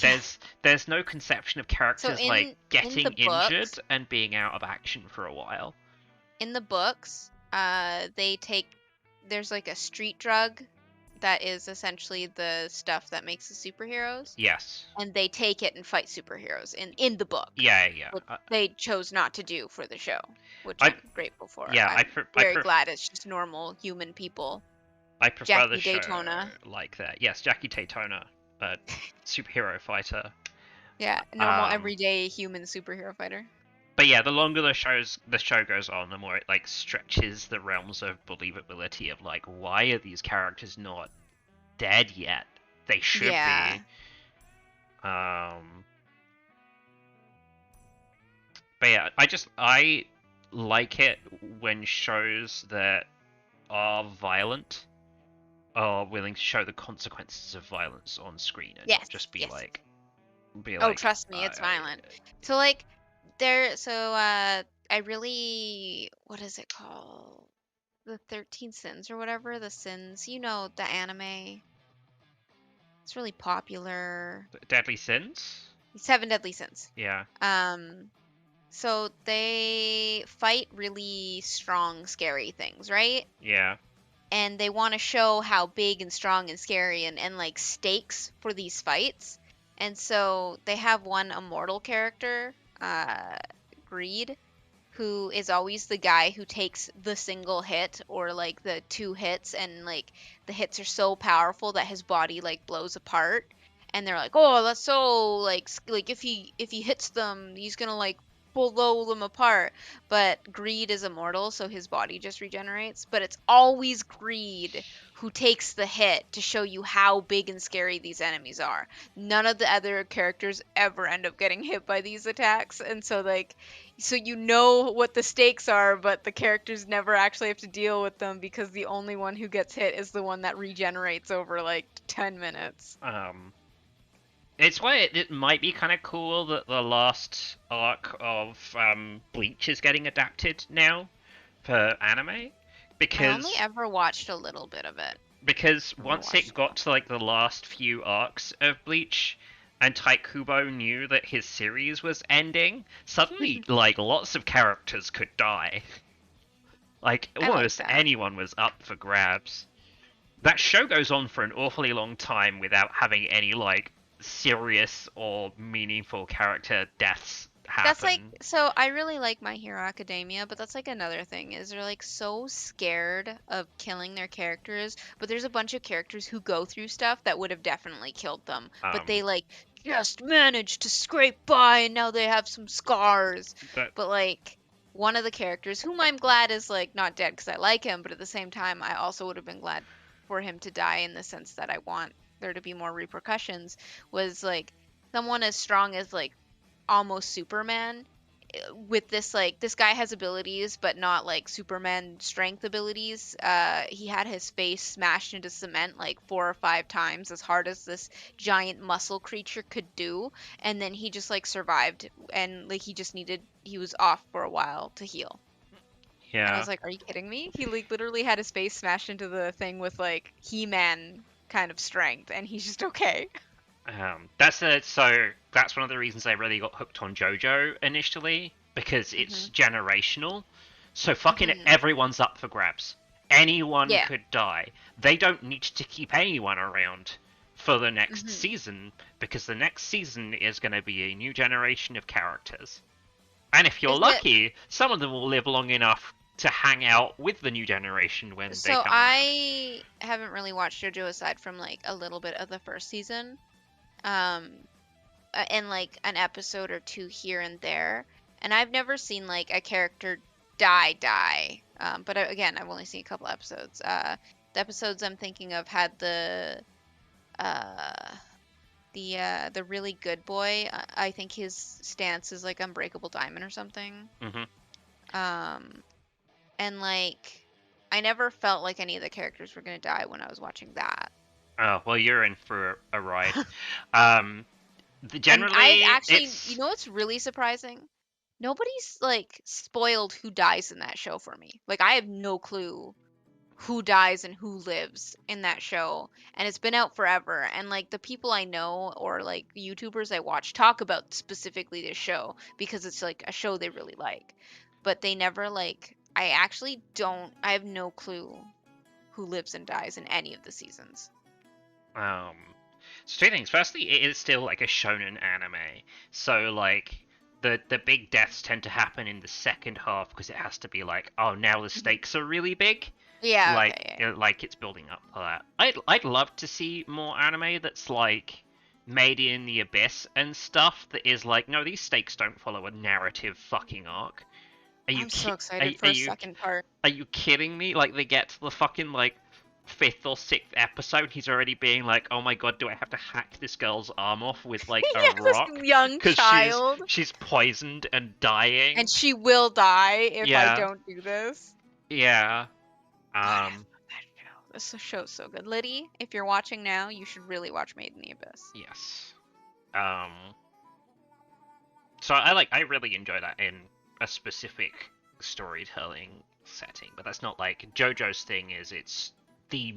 Yeah. There's no conception of characters like in getting the injured books, and being out of action for a while. they take, there's like a street drug that is essentially the stuff that makes the superheroes, Yes. and they take it and fight superheroes in the book. Yeah. Which they chose not to do for the show, which I- I'm grateful for. yeah, I'm very glad it's just normal human people. I prefer the Jackie show Daytona. like that. Yes, Jackie Daytona, a superhero fighter. Yeah, normal Um, everyday human superhero fighter. But yeah, the longer the show goes on, the more it like stretches the realms of believability of like, why are these characters not dead yet? They should Yeah. be. But yeah, I like it when shows that are violent are willing to show the consequences of violence on screen and not Yes, just be yes. like Oh, trust me, it's violent. So like I really, what is it called? The 13 Sins or whatever, the Sins, you know, the anime. It's really popular. Deadly Sins? 7 Deadly Sins. Yeah. So they fight really strong, scary things, right? Yeah. And they want to show how big and strong and scary and like stakes for these fights. And so they have one immortal character, Greed, who is always the guy who takes the single hit or like the 2 hits, and like the hits are so powerful that his body like blows apart. And they're like, oh, that's so like if he hits them, he's gonna like blow them apart. But Greed is immortal, so his body just regenerates. But it's always Greed who takes the hit to show you how big and scary these enemies are. None of the other characters ever end up getting hit by these attacks, and so like, so you know what the stakes are, but the characters never actually have to deal with them because the only one who gets hit is the one that regenerates over like 10 minutes. It's why it might be kind of cool that the last arc of Bleach is getting adapted now for anime, I only because ever watched a little bit of it. Never once watched it got to like the last few arcs of Bleach and Taikubo knew that his series was ending, suddenly like lots of characters could die. Like I like almost that. anyone was up for grabs. That show goes on for an awfully long time without having any like serious or meaningful character deaths happen. That's like, so I really like My Hero Academia, but that's like another thing is they're like so scared of killing their characters, but there's a bunch of characters who go through stuff that would have definitely killed them, but they like just managed to scrape by and now they have some scars. that But like one of the characters whom I'm glad is like not dead because I like him, but at the same time I also would have been glad for him to die in the sense that I want there to be more repercussions was like someone as strong as like almost Superman with this like this guy has abilities but not like Superman strength abilities. He had his face smashed into cement like 4 or 5 times as hard as this giant muscle creature could do, and then he just like survived and like he was off for a while to heal. And I yeah. was like, are you kidding me? He like literally had his face smashed into the thing with like He-Man kind of strength and he's just okay. So that's one of the reasons I really got hooked on JoJo initially because it's generational. So fucking Mhm. everyone's up for grabs. Anyone Yeah. could die. They don't need to keep anyone around for the next season because the next season is going to be a new generation of characters. And if you're Is it lucky, some of them will live long enough to hang out with the new generation when they So come around. I haven't really watched JoJo aside from like a little bit of the first season, um, and like an episode or two here and there, and I've never seen like a character die. But again, I've only seen a couple episodes. The episodes I'm thinking of had uh the really good boy. I think his stance is like Unbreakable Diamond or something. Um, and like I never felt like any of the characters were gonna die when I was watching that. Oh, well, you're in for a ride. And Generally, I've actually, it's you know what's really surprising? Nobody's like spoiled who dies in that show for me. Like I have no clue who dies and who lives in that show, and it's been out forever, and like the people I know or like YouTubers I watch talk about specifically this show because it's like a show they really like, but they never like I have no clue who lives and dies in any of the seasons. um. So two things. Firstly, it is still like a shonen anime, so like the big deaths tend to happen in the second half because it has to be like, oh, now the stakes are really big. Yeah, Like okay, yeah. like it's building up for that. I'd love to see more anime that's like made in the abyss and stuff that is like, no, these stakes don't follow a narrative fucking arc. I'm so Are, excited for are a you second part. are you kidding me? Like they get to the fucking like fifth or sixth episode, he's already being like, oh my god, do I have to hack this girl's arm off with like a Yeah, this rock young because child, she's poisoned and dying. and she will die if I Yeah. don't do this. Yeah. God, I love that show. This show's so good. Liddy, if you're watching now, you should really watch Made in the Abyss. Yes. So I really enjoy that in a specific storytelling setting, but that's not like JoJo's thing. Is it's the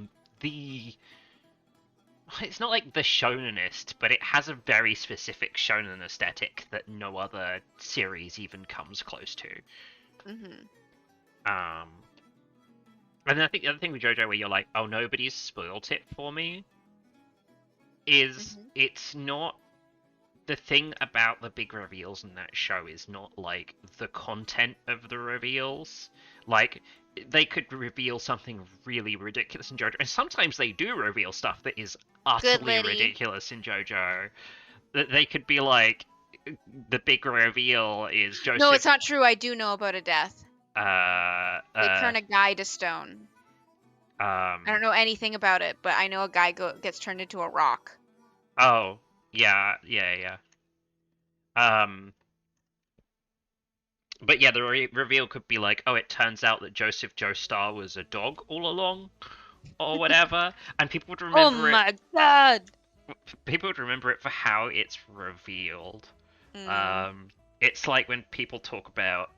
it's not like the shonenist, but it has a very specific shonen aesthetic that no other series even comes close to. Mhm. And then I think the other thing with JoJo where you're like, oh, nobody's spoiled it for me, is it's not the thing about the big reveals in that show is not like the content of the reveals. Like they could reveal something really ridiculous in JoJo, and sometimes they do reveal stuff that is utterly Liddy. ridiculous in JoJo. That they could be like, the big reveal is Joseph. No, it's not true. I do know about a death. They turn I a guy to stone. I don't know anything about it, but I know a guy gets turned into a rock. Oh, yeah. But yeah, the reveal could be like, oh, it turns out that Joseph Joestar was a dog all along, or whatever, and people would remember it. Oh my god! People would remember it for how it's revealed. Mm. It's like when people talk about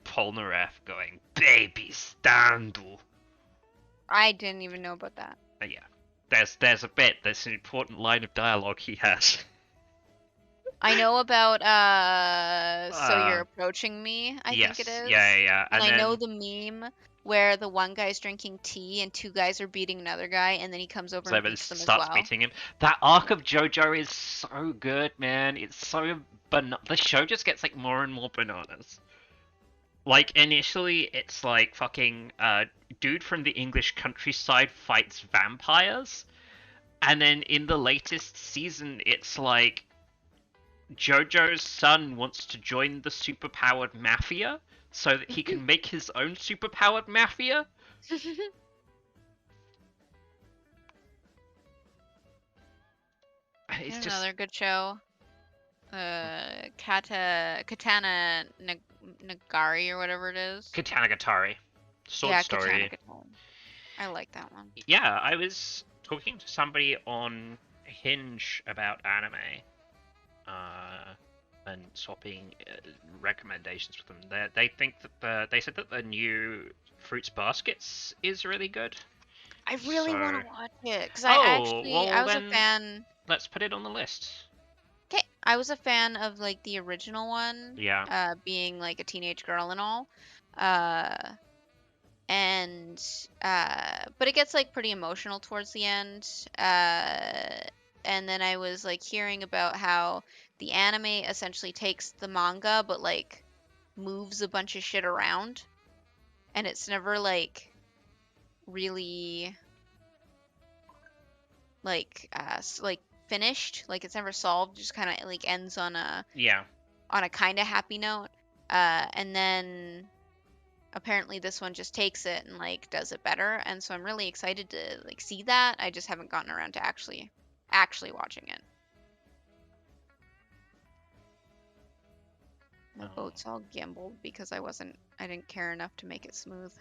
Polnareff going, "Baby Standal." I didn't even know about that. Yeah, there's a bit. There's an important line of dialogue he has. I know about So You're Uh, Approaching Me, I think it yes, is. yeah. And I then, know the meme where the one guy's drinking tea and two guys are beating another guy, and then he comes over so and it beats them as starts well. beating him. That arc of JoJo is so good, man. It's so the show just gets like more and more bananas. Like initially, it's like fucking dude from the English countryside fights vampires, and then in the latest season, it's like JoJo's son wants to join the superpowered mafia so that he can make his own superpowered mafia. It's Here's just another good show. Katana Nagari or whatever it is. Katanagatari. Sword Yeah, Story. Katana Katana. I like that one. Yeah, I was talking to somebody on Hinge about anime, and swapping recommendations with them. They think that they said that the new Fruits Baskets is really good. I really want So- to watch it because Oh, I was a then- fan. Let's put it on the list. Okay, I was a fan of like the original one. Yeah. Being like a teenage girl and all. But it gets like pretty emotional towards the end. And then I was like hearing about how the anime essentially takes the manga but like moves a bunch of shit around, and it's never like really like finished, like it's never solved, just kind of like ends on a Yeah. kind of happy note. And then apparently this one just takes it and like does it better, and so I'm really excited to like see that. I just haven't gotten around to actually watching it. My Oh. boat's all gimbled because I didn't care enough to make it smooth.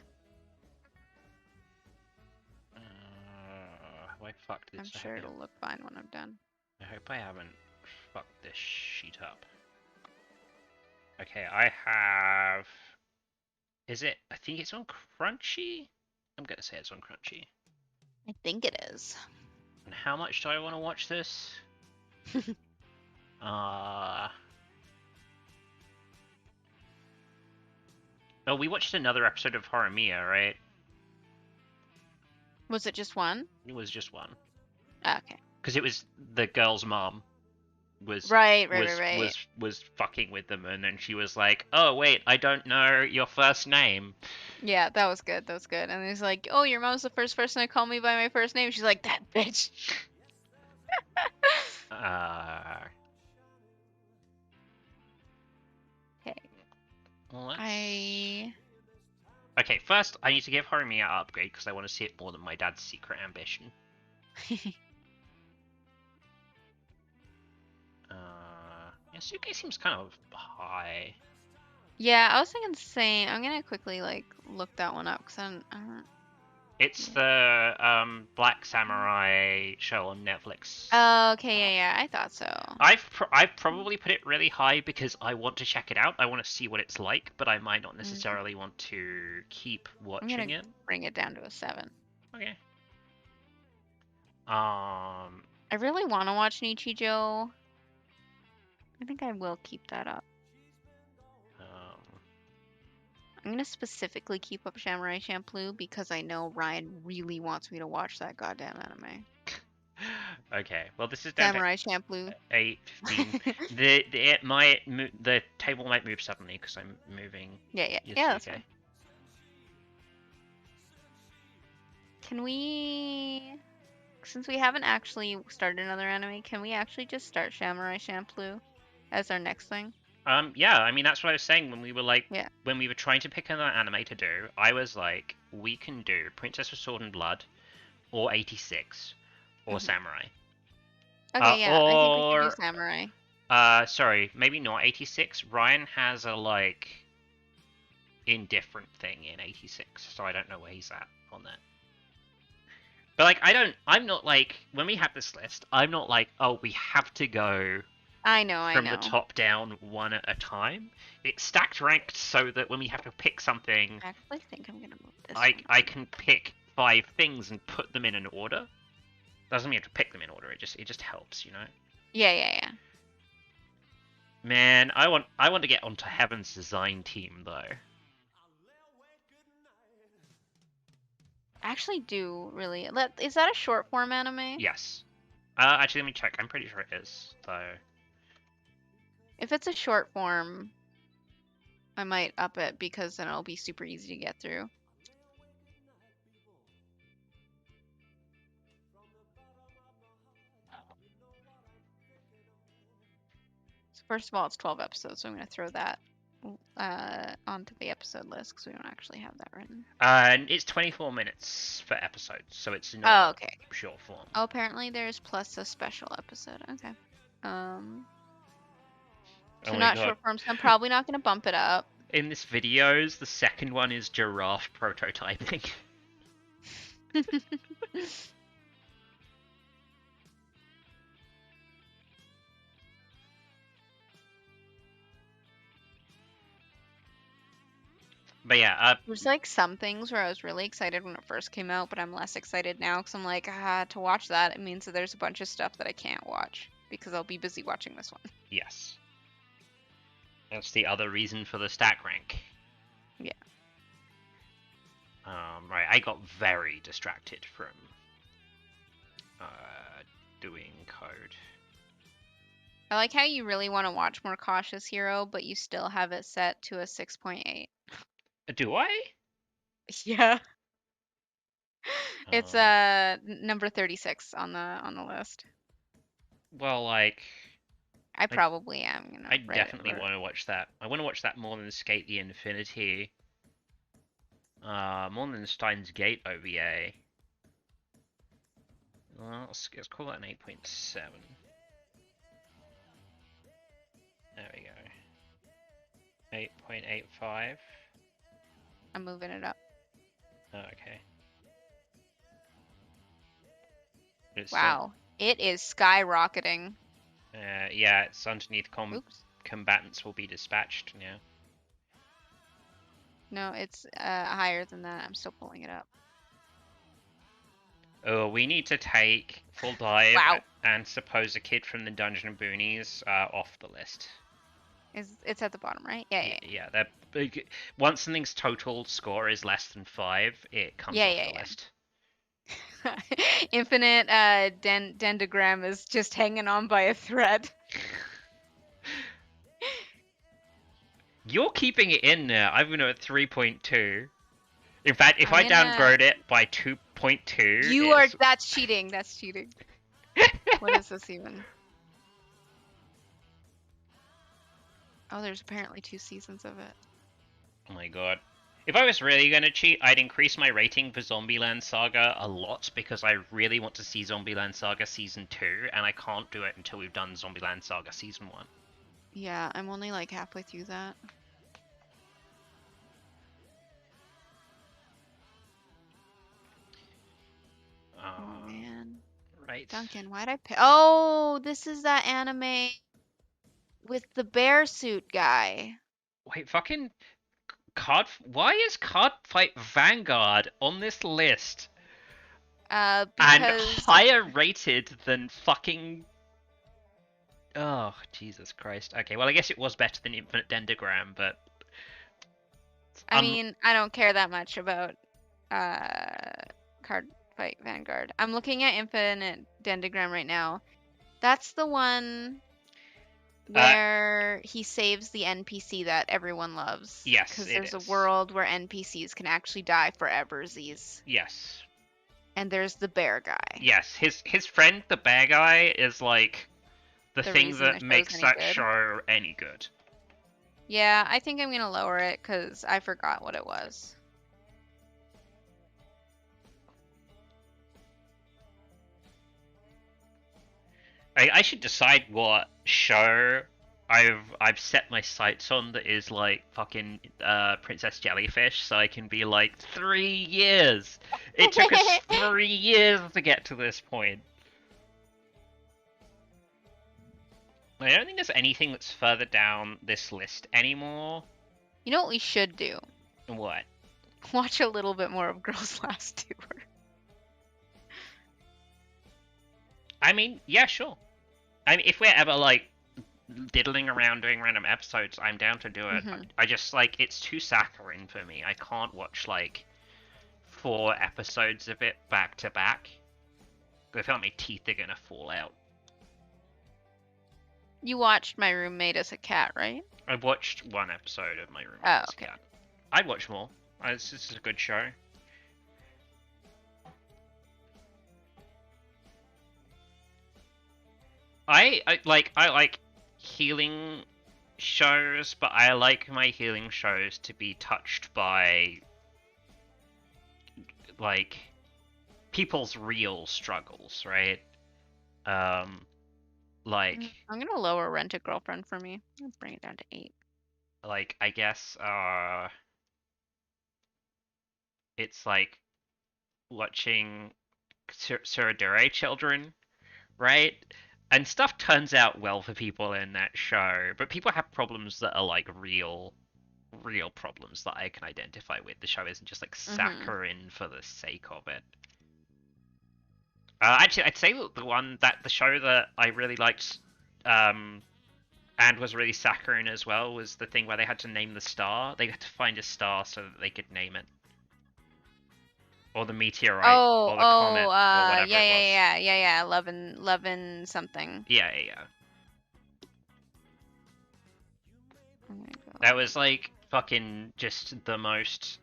Have I fucked this? I'm sure it'll look fine when I'm done. I hope I haven't fucked this sheet up. Okay, I have. Is it? I think it's on Crunchy. I'm gonna say it's on Crunchy. I think it is. And how much do I want to watch this? Oh, we watched another episode of Horimiya, right? Was it just one? It was just one. Ah, okay. Because it was the girl's mom was Right. was fucking with them, and then she was like, "Oh wait, I don't know your first name." Yeah, that was good. And he's like, "Oh, your mom's the first person to call me by my first name." She's like, "That bitch." Okay. Well, okay, first I need to give Horimiya an upgrade because I want to see it more than my dad's secret ambition. Yasuke seems kind of high. Yeah, I was thinking the same. I'm gonna quickly like look that one up because I don't. It's the Black Samurai show on Netflix. Oh, okay, yeah, I thought so. I've probably put it really high because I want to check it out. I want to see what it's like, but I might not necessarily want to keep I'm watching gonna it. bring it down to a 7. Okay. I really want to watch Nichijou. I think I will keep that up. I'm gonna specifically keep up Samurai Champloo because I know Ryan really wants me to watch that goddamn anime. Okay. Well, this is down Samurai Champloo. to 8:15. The table might move suddenly because I'm moving. Yeah, Yasuke. that's fine. Can we, since we haven't actually started another anime, can we actually just start Samurai Champloo as our next thing? Yeah, I mean that's what I was saying when we were like, Yeah. when we were trying to pick another anime to do. I was like, we can do Princess of Sword and Blood, or 86, or Mhm. Samurai. Okay, yeah, I think we should or- do Samurai. Sorry, maybe not 86. Ryan has a like indifferent thing in 86, so I don't know where he's at on that. But like, I'm not like, when we have this list, I'm not like, oh, we have to go I know. from the top down, one at a time. It's stacked ranked so that when we have to pick something, I actually think I'm gonna move this. I can pick 5 things and put them in an order. Doesn't mean you have to pick them in order. It just helps, you know. Yeah. Man, I want to get onto Heaven's design team though. I actually do really. Is that a short form anime? Yes. Actually, let me check. I'm pretty sure it is. So. If it's a short form, I might up it because then it'll be super easy to get through. So first of all, it's 12 episodes, so I'm going to throw that onto the episode list because we don't actually have that written. And it's 24 minutes per episode, so it's not okay. short form. Oh, apparently there's plus a special episode. Okay. So not short form, so I'm probably not going to bump it up. In this videos, the second one is giraffe prototyping. But yeah, there's like some things where I was really excited when it first came out, but I'm less excited now because I'm like, to watch that, it means that there's a bunch of stuff that I can't watch because I'll be busy watching this one. Yes. That's the other reason for the stack rank. Yeah. Right, I got very distracted from doing code. I like how you really want to watch More Cautious Hero, but you still have it set to a 6.8. Do I? Yeah. It's number 36 on the list. Well, like I probably am gonna. I definitely want to watch that. I want to watch that more than Skate the Infinity. More than Steins Gate OVA. Well, let's call that an 8.7. There we go. 8.85. I'm moving it up. Oh, okay. Wow, it is skyrocketing. Yeah, it's underneath combatants will be dispatched now. No, it's higher than that. I'm still pulling it up. Oh, we need to take Full Dive and Suppose a Kid from the Dungeon of Boonies off the list. It's at the bottom, right? Yeah. They're big. Once something's total score is less than 5, it comes off the list. Infinite Dendrogram is just hanging on by a thread. You're keeping it in there. I'm gonna at 3.2. In fact, if I downgrade it by 2.2, that's cheating. That's cheating. What is this even? Oh, there's apparently 2 seasons of it. Oh my god. If I was really gonna cheat, I'd increase my rating for Zombieland Saga a lot, because I really want to see Zombieland Saga Season 2, and I can't do it until we've done Zombieland Saga Season 1. Yeah, I'm only like halfway through that. Oh man. Right. Duncan, why'd I pick? Oh, this is that anime with the bear suit guy. Wait, fucking why is Card Fight Vanguard on this list? Because... And higher rated than fucking... Oh, Jesus Christ. Okay, well, I guess it was better than Infinite Dendrogram, but... I mean, I don't care that much about Card Fight Vanguard. I'm looking at Infinite Dendrogram right now. That's the one where he saves the NPC that everyone loves. Yes, because there's a world where NPCs can actually die foreversies. Yes. And there's the bear guy. Yes, his friend, the bear guy, is like the thing that makes that show any good. Yeah, I think I'm gonna lower it because I forgot what it was. I should decide what show I've set my sights on that is like fucking Princess Jellyfish, so I can be like 3 years. It took us 3 years to get to this point. I don't think there's anything that's further down this list anymore. You know what we should do? What? Watch a little bit more of Girls Last Tour. I mean, yeah, sure. I mean, if we're ever like diddling around doing random episodes, I'm down to do it. I just like it's too saccharine for me. I can't watch like 4 episodes of it back to back. I feel like my teeth are gonna fall out. You watched My Roommate as a Cat, right? I watched 1 episode of My Roommate Oh, as a okay. Cat. I'd watch more. This is a good show. I like healing shows, but I like my healing shows to be touched by like people's real struggles, right? Like I'm gonna lower Rent a Girlfriend for me. I'll bring it down to 8. like I guess it's like watching Suradure children, right? And stuff turns out well for people in that show, but people have problems that are like real problems that I can identify with. The show isn't just like saccharine for the sake of it. Actually, I'd say the show that I really liked, and was really saccharine as well, was the thing where they had to name the star. They had to find a star so that they could name it. Or the meteorite, or the comet, or whatever it was. Yeah. 11 something. Yeah. Oh my God. That was like fucking just the most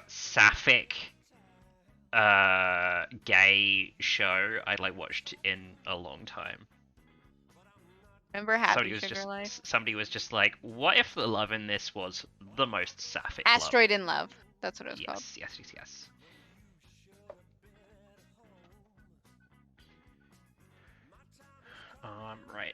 sapphic gay show I like watched in a long time. Remember Happy Sugar Life? Somebody was just like, what if the love in this was the most sapphic Asteroid in Love. That's what it was yes, called. Yes. Right.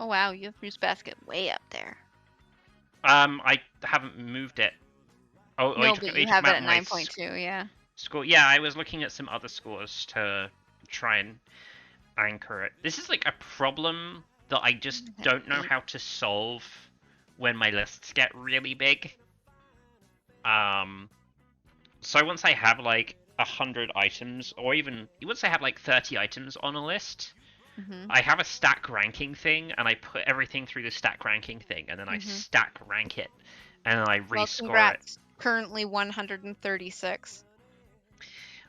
Oh wow, you have Fruits Basket way up there. I haven't moved it. Oh, no, but you have it at 9.2, yeah. Score. Yeah, I was looking at some other scores to try and anchor it. This is like a problem that I just don't know how to solve when my lists get really big. So once I have like 100 items, or even once I have like 30 items on a list, I have a stack ranking thing, and I put everything through the stack ranking thing, and then I stack rank it, and then I rescore it. Currently 136.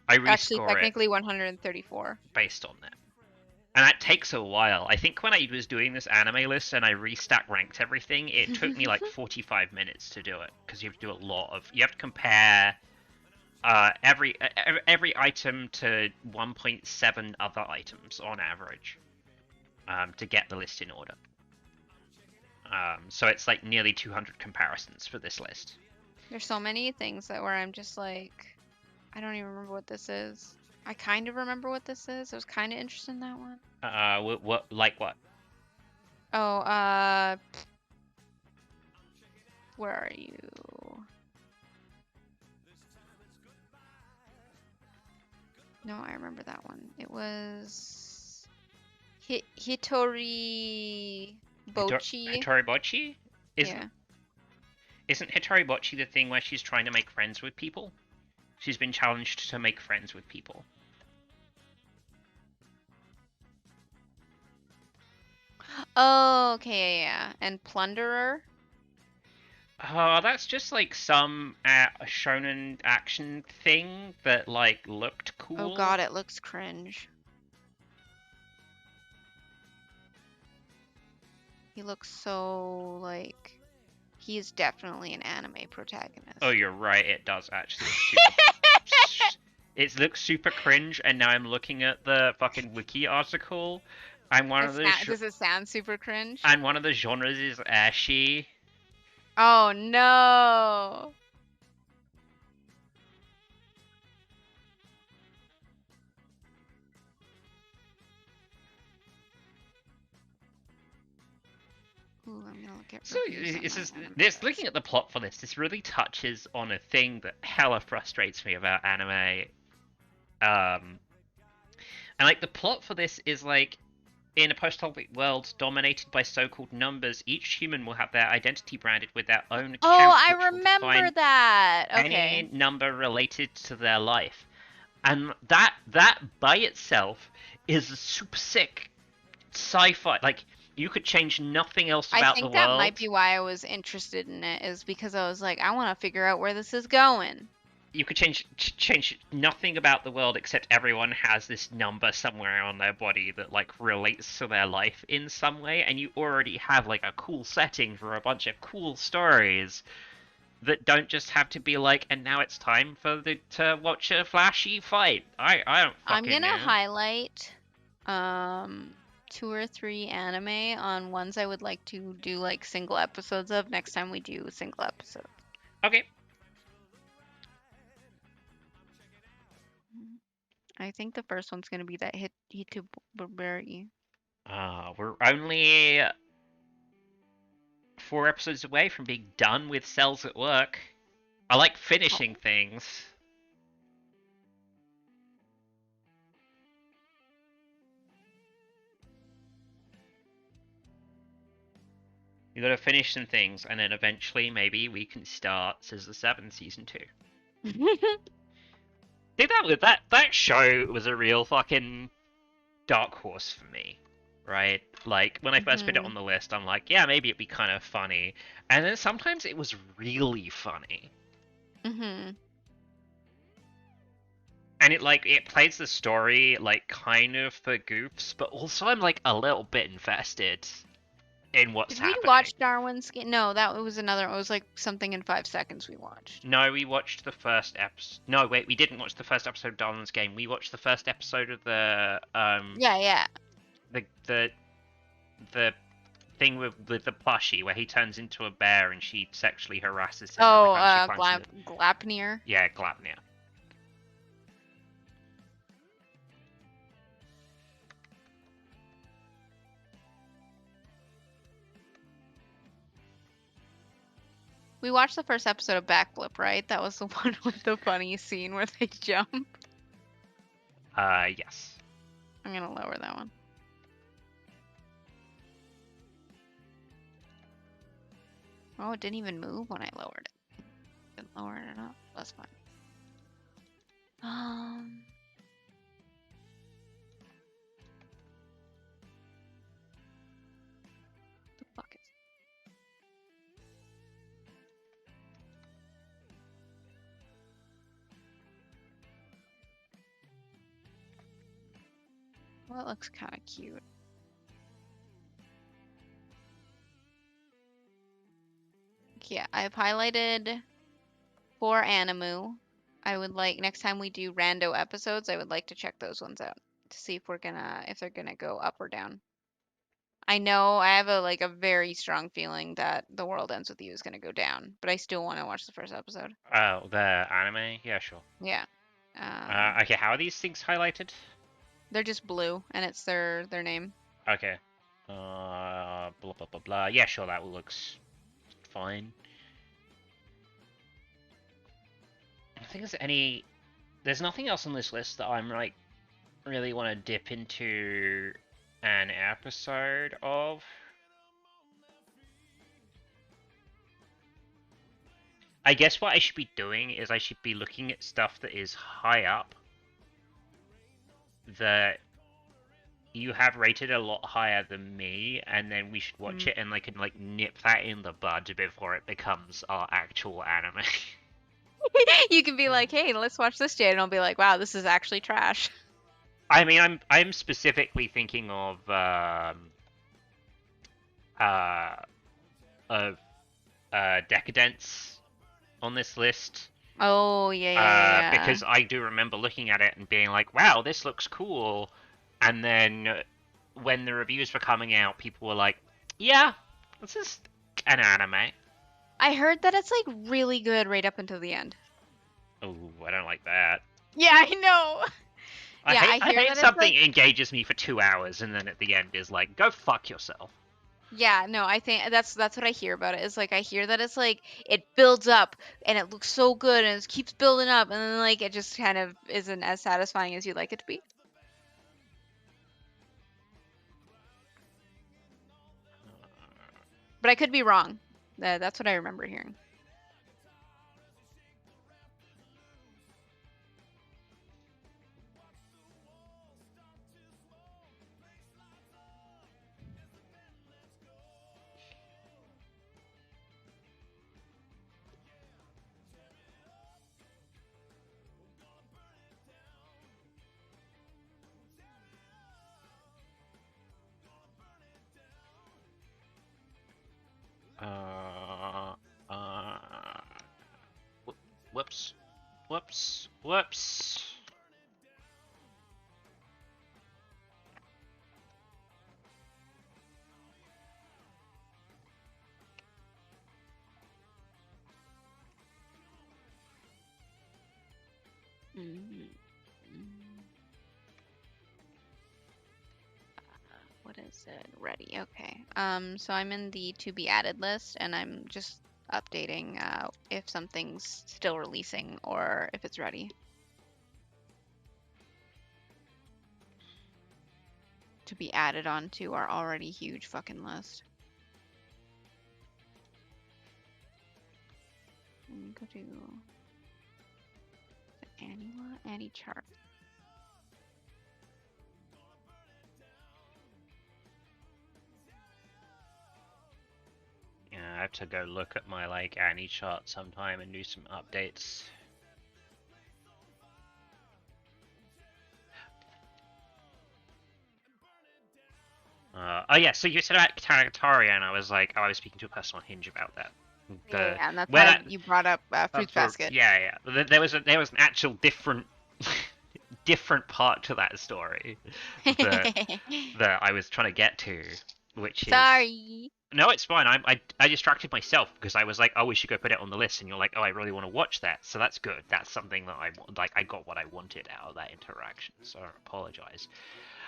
I rescore Actually, technically 134. Based on that. And that takes a while. I think when I was doing this anime list and I restack ranked everything, it took me like 45 minutes to do it, because you have to do a lot of... You have to compare every item to 1.7 other items on average to get the list in order. So it's like nearly 200 comparisons for this list. There's so many things where I'm just like, I don't even remember what this is. I kind of remember what this is. I was kind of interested in that one. What? Like what? Oh, where are you? No, I remember that one. It was Hitori Bochi. Hitori Bochi? Isn't Hitori Bochi the thing where she's trying to make friends with people? She's been challenged to make friends with people. Oh, okay, yeah. And Plunderer? Oh, that's just like some shonen action thing that like looked cool. Oh god, it looks cringe. He looks so like... He's definitely an anime protagonist. Oh, you're right. It does actually. It looks super cringe, and now I'm looking at the fucking wiki article. Does it sound super cringe? And one of the genres is ashy. Oh no! get So reviews on this my is anime this looking website. at the plot for this really touches on a thing that hella frustrates me about anime. Um, and like the plot for this is like in a post-apocalyptic world dominated by so-called numbers, each human will have their identity branded with their own Oh, account, I which will remember define that. any Okay. number related to their life. And that by itself is a super sick sci-fi. Like you could change nothing else I about the think that might world. be why I was interested in it, is because I was like, I want to figure out where this is going. You could change nothing about the world except everyone has this number somewhere on their body that like relates to their life in some way, and you already have like a cool setting for a bunch of cool stories that don't just have to be like, and now it's time to watch a flashy fight. I don't I'm fucking gonna know. highlight 2 or 3 anime on ones I would like to do like single episodes of next time we do a single episode. Okay. I think the first one's gonna be that Hitobari. We're only 4 episodes away from being done with Cells at Work. I like finishing things. You gotta finish some things, and then eventually maybe we can start Scissor 7 Season 2. I think that show was a real fucking dark horse for me, right? Like, when I first put it on the list, I'm like, yeah, maybe it'd be kind of funny. And then sometimes it was really funny. Mm-hmm. And it plays the story, like, kind of for goofs, but also I'm, like, a little bit invested in what's Did we happening. watch Darwin's Game? No, that was another. It was like something in 5 seconds we watched. No, we watched the first episode. No, wait, we didn't watch the first episode of Darwin's Game. We watched the first episode of the Yeah. the thing with the plushie where he turns into a bear and she sexually harasses him. Oh, every time she climbs into Glapnir. Yeah, Glapnir. We watched the first episode of Backflip, right? That was the one with the funny scene where they jump. Yes. I'm gonna lower that one. Oh, it didn't even move when I lowered it. Didn't lower it enough. That's fine. The fuck is? Well, it looks kind of cute. Yeah, I've highlighted 4 Animu. I would like, next time we do rando episodes, I would like to check those ones out to see if they're gonna go up or down. I know I have a very strong feeling that The World Ends With You is gonna go down, but I still want to watch the first episode. Oh, the anime? Yeah, sure. Yeah. Okay, how are these things highlighted? They're just blue, and it's their name. Okay. Blah, blah, blah, blah. Yeah, sure, that looks fine. I think there's nothing else on this list that I'm, like, really want to dip into an episode of. I guess what I should be doing is I should be looking at stuff that is high up that you have rated a lot higher than me, and then we should watch it and I can like nip that in the bud before it becomes our actual anime. You can be like, hey, let's watch this, Jade, and I'll be like, wow, this is actually trash. I mean, I'm specifically thinking of Decadence on this list. Oh, yeah. Because I do remember looking at it and being like, wow, this looks cool. And then when the reviews were coming out, people were like, yeah, this is an anime. I heard that it's like really good right up until the end. Oh, I don't like that. Yeah, I know. I hate that something it's like... engages me for 2 hours and then at the end is like, go fuck yourself. Yeah, no, I think that's what I hear about it. Is like I hear that it's like it builds up and it looks so good and it keeps building up and then like it just kind of isn't as satisfying as you'd like it to be. But I could be wrong. That's what I remember hearing. Whoops. Whoops. Whoops. What is it? Ready. Okay. So I'm in the to be added list and I'm just updating if something's still releasing or if it's ready. To be added onto our already huge fucking list. Go to Annie chart. Yeah, I have to go look at my like Annie chart sometime and do some updates. Oh yeah, so you said about Katana and I was like, oh, I was speaking to a person on Hinge about that. Yeah, and that's when why you brought up Fruits Basket. Yeah. There was an actual different part to that story that I was trying to get to, which is Sorry. no, it's fine. I distracted myself because I was like, oh, we should go put it on the list, and you're like, oh, I really want to watch that, so that's good. That's something that I got what I wanted out of that interaction. So I apologize.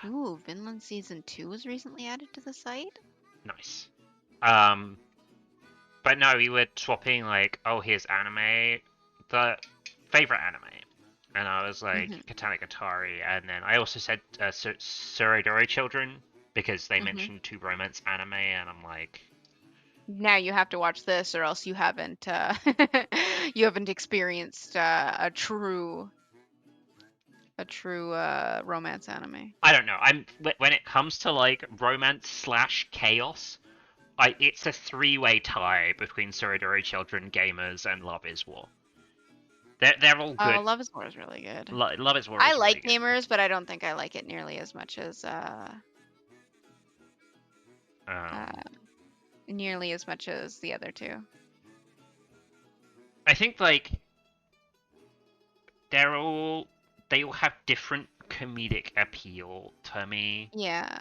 Ooh, Vinland Season 2 was recently added to the site? Nice. But no, we were swapping like, oh, here's anime, the favorite anime, and I was like Katana Gatari, and then I also said Suridori Children because they mentioned two romance anime, and I'm like, now you have to watch this, or else you haven't you haven't experienced a true romance anime. I don't know. When it comes to like romance / chaos, it's a three-way tie between Suridori Children, Gamers, and Love Is War. They're all good. Love Is War is really good. Love Is War. I is like really Gamers, but I don't think I like it nearly as much as the other two. I think like they all have different comedic appeal to me. Yeah.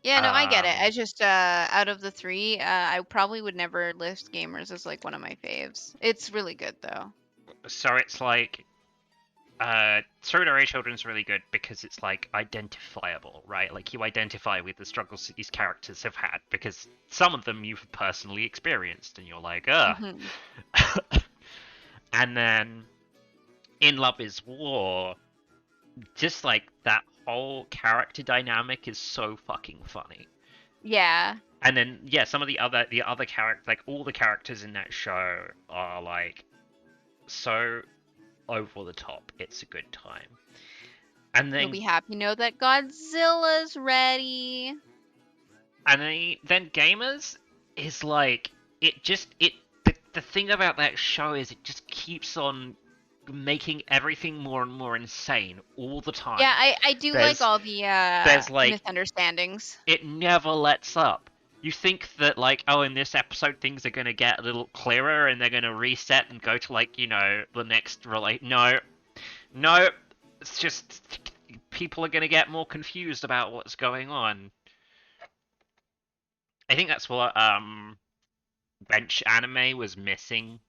Yeah, no, I get it. I just out of the three, I probably would never list Gamers as like one of my faves. It's really good though. So it's like Suridori Children's really good because it's like identifiable, right? Like you identify with the struggles that these characters have had because some of them you've personally experienced and you're like, ugh. And then in Love Is War, just like that whole character dynamic is so fucking funny. Yeah. And then yeah, some of the other characters, like all the characters in that show are like so over the top. It's a good time. And then you'll be happy to know that Godzilla's ready. And then Gamers is like the thing about that show is it just keeps on making everything more and more insane all the time. Yeah, I do like all the misunderstandings. It never lets up. You think that like, oh, in this episode things are gonna get a little clearer and they're gonna reset and go to like, you know, the next No, it's just people are gonna get more confused about what's going on. I think that's what bench anime was missing.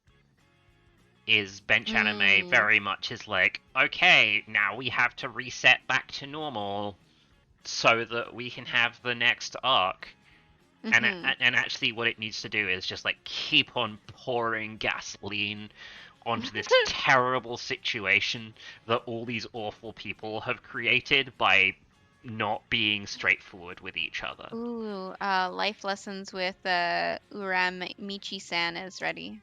Is bench anime very much is like, okay, now we have to reset back to normal so that we can have the next arc. Mm-hmm. and actually what it needs to do is just like keep on pouring gasoline onto this terrible situation that all these awful people have created by not being straightforward with each other. Ooh, life lessons with Uramichi-san is ready.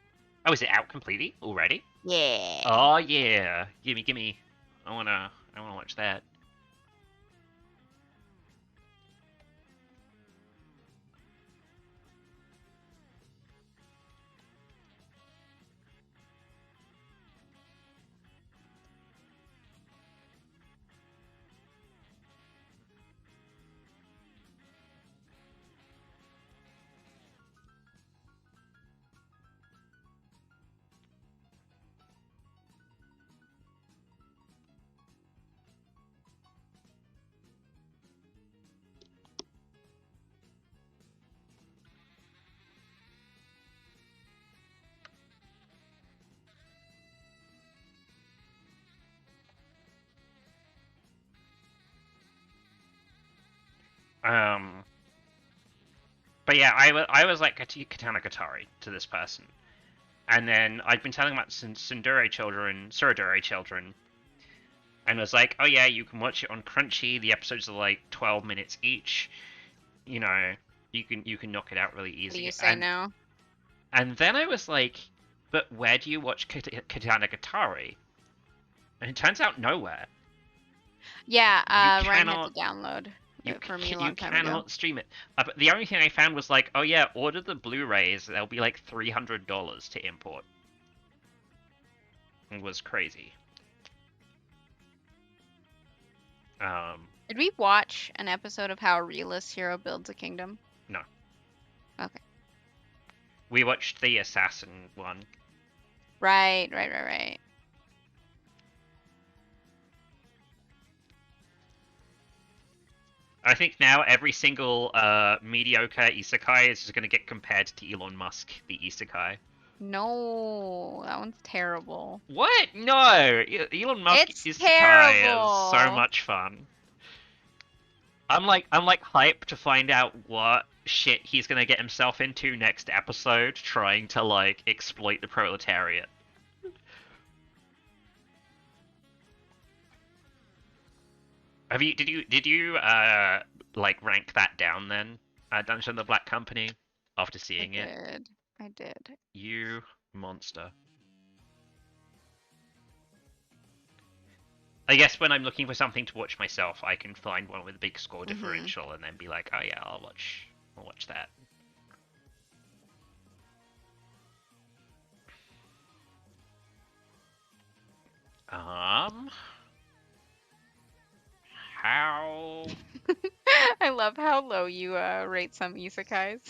Oh, is it out completely already? Yeah. Oh yeah, gimme. I wanna watch that. Um, but yeah, I was like Katana Katari to this person, and then I'd been telling about Surudere children, and was like, oh yeah, you can watch it on Crunchy. The episodes are like 12 minutes each. You know, you can knock it out really What do easy. you say now? And then I was like, but where do you watch Katana Katari? And it turns out nowhere. Yeah, You Ryan had to cannot download it for me a you long time ago. cannot stream it. But the only thing I found was like, oh yeah, order the Blu-rays. They'll be like $300 to import. It was crazy. Did we watch an episode of How a Realist Hero Builds a Kingdom? No. Okay. We watched the Assassin one. Right. I think now every single mediocre isekai is just going to get compared to Elon Musk, the isekai. No, that one's terrible. What? No! Elon Musk It's isekai is so terrible. much fun. I'm like hyped to find out what shit he's gonna get himself into next episode, trying to like exploit the proletariat. Did you like rank that down then? Dungeon of the Black Company after seeing it? I did. You monster. I guess when I'm looking for something to watch myself, I can find one with a big score differential and then be like, oh yeah, I'll watch that. How? I love how low you rate some isekais.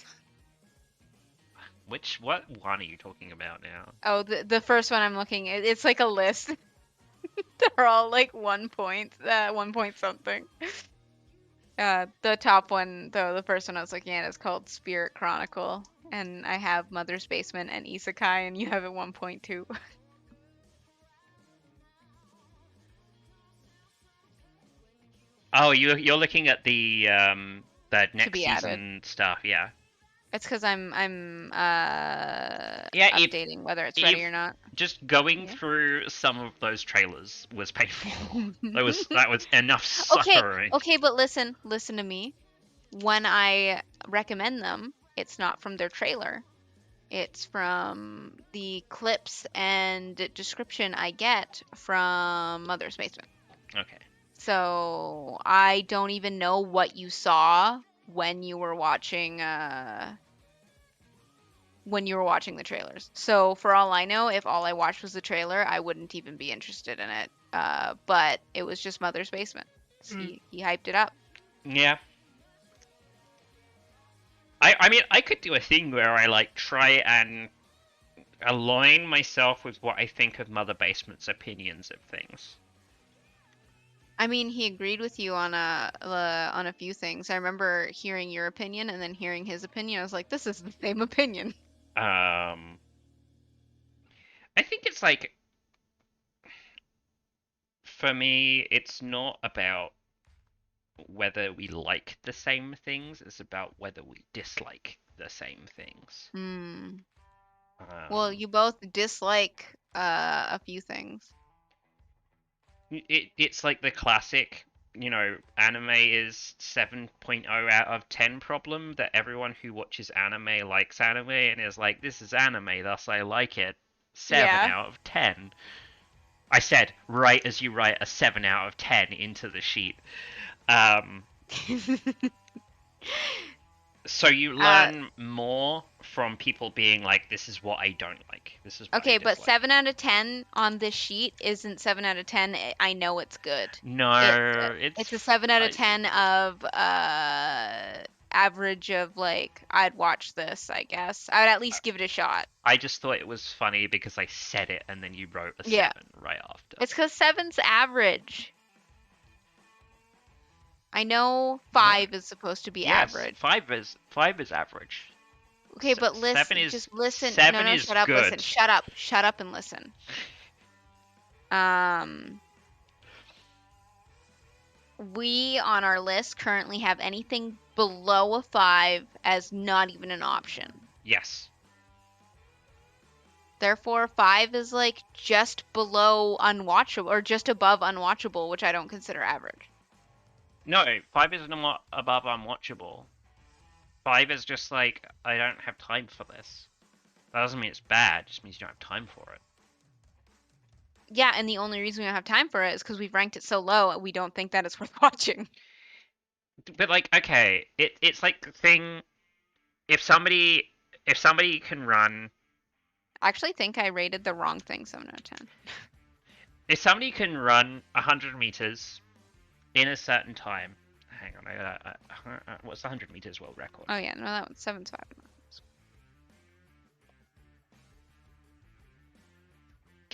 What one are you talking about now? Oh, the first one I'm looking at, it's like a list. They're all like 1 point, 1 point something. The top one, though, the first one I was looking at is called Spirit Chronicle, and I have Mother's Basement and Isekai, and you have it 1.2. Oh, you're looking at the next be season stuff, yeah. It's because I'm Yeah, updating whether it's ready or not. Just going through some of those trailers was painful. that was enough suffering. Okay, but listen to me. When I recommend them, it's not from their trailer. It's from the clips and description I get from Mother's Basement. Okay. So I don't even know what you saw when you were watching the trailers. So for all I know, if all I watched was the trailer, I wouldn't even be interested in it. But it was just Mother's Basement. So he hyped it up. Yeah. I mean, I could do a thing where I like try and align myself with what I think of Mother Basement's opinions of things. I mean, he agreed with you on a few things. I remember hearing your opinion and then hearing his opinion. I was like, this is the same opinion. I think it's like, for me, it's not about whether we like the same things. It's about whether we dislike the same things. Hmm. Well, you both dislike a few things. It's like the classic, anime is 7.0 out of 10 problem that everyone who watches anime likes anime and is like, this is anime, thus I like it. 7 Yeah. out of 10. I said, right as you write a 7 out of 10 into the sheet. So you learn more from people being like, this is what I don't like. This is what Okay, I but dislike. 7 out of 10 on this sheet isn't 7 out of 10. I know it's good. No, It's a 7 out of I- 10 of average of like I'd watch this, I guess. I would at least give it a shot. I just thought it was funny because I said it and then you wrote a 7 Yeah. right after. It's because 7's average. I know 5 is supposed to be Yes, average. 5 is average. Okay, but listen, 7 is just listen. 7 No, is shut up, good. listen. Shut up and listen. We on our list currently have anything below a 5 as not even an option. Yes. Therefore, 5 is like just below unwatchable or just above unwatchable, which I don't consider average. No, 5 is not above unwatchable. 5 is just like, I don't have time for this. That doesn't mean it's bad, it just means you don't have time for it. Yeah, and the only reason we don't have time for it is because we've ranked it so low, we don't think that it's worth watching. But like, okay, it's like the thing, if somebody can run, I actually think I rated the wrong thing 7 out of 10. if somebody can run 100 meters in a certain time, hang on, what's the 100 meters world record? Oh yeah, no, that one's 7's 5.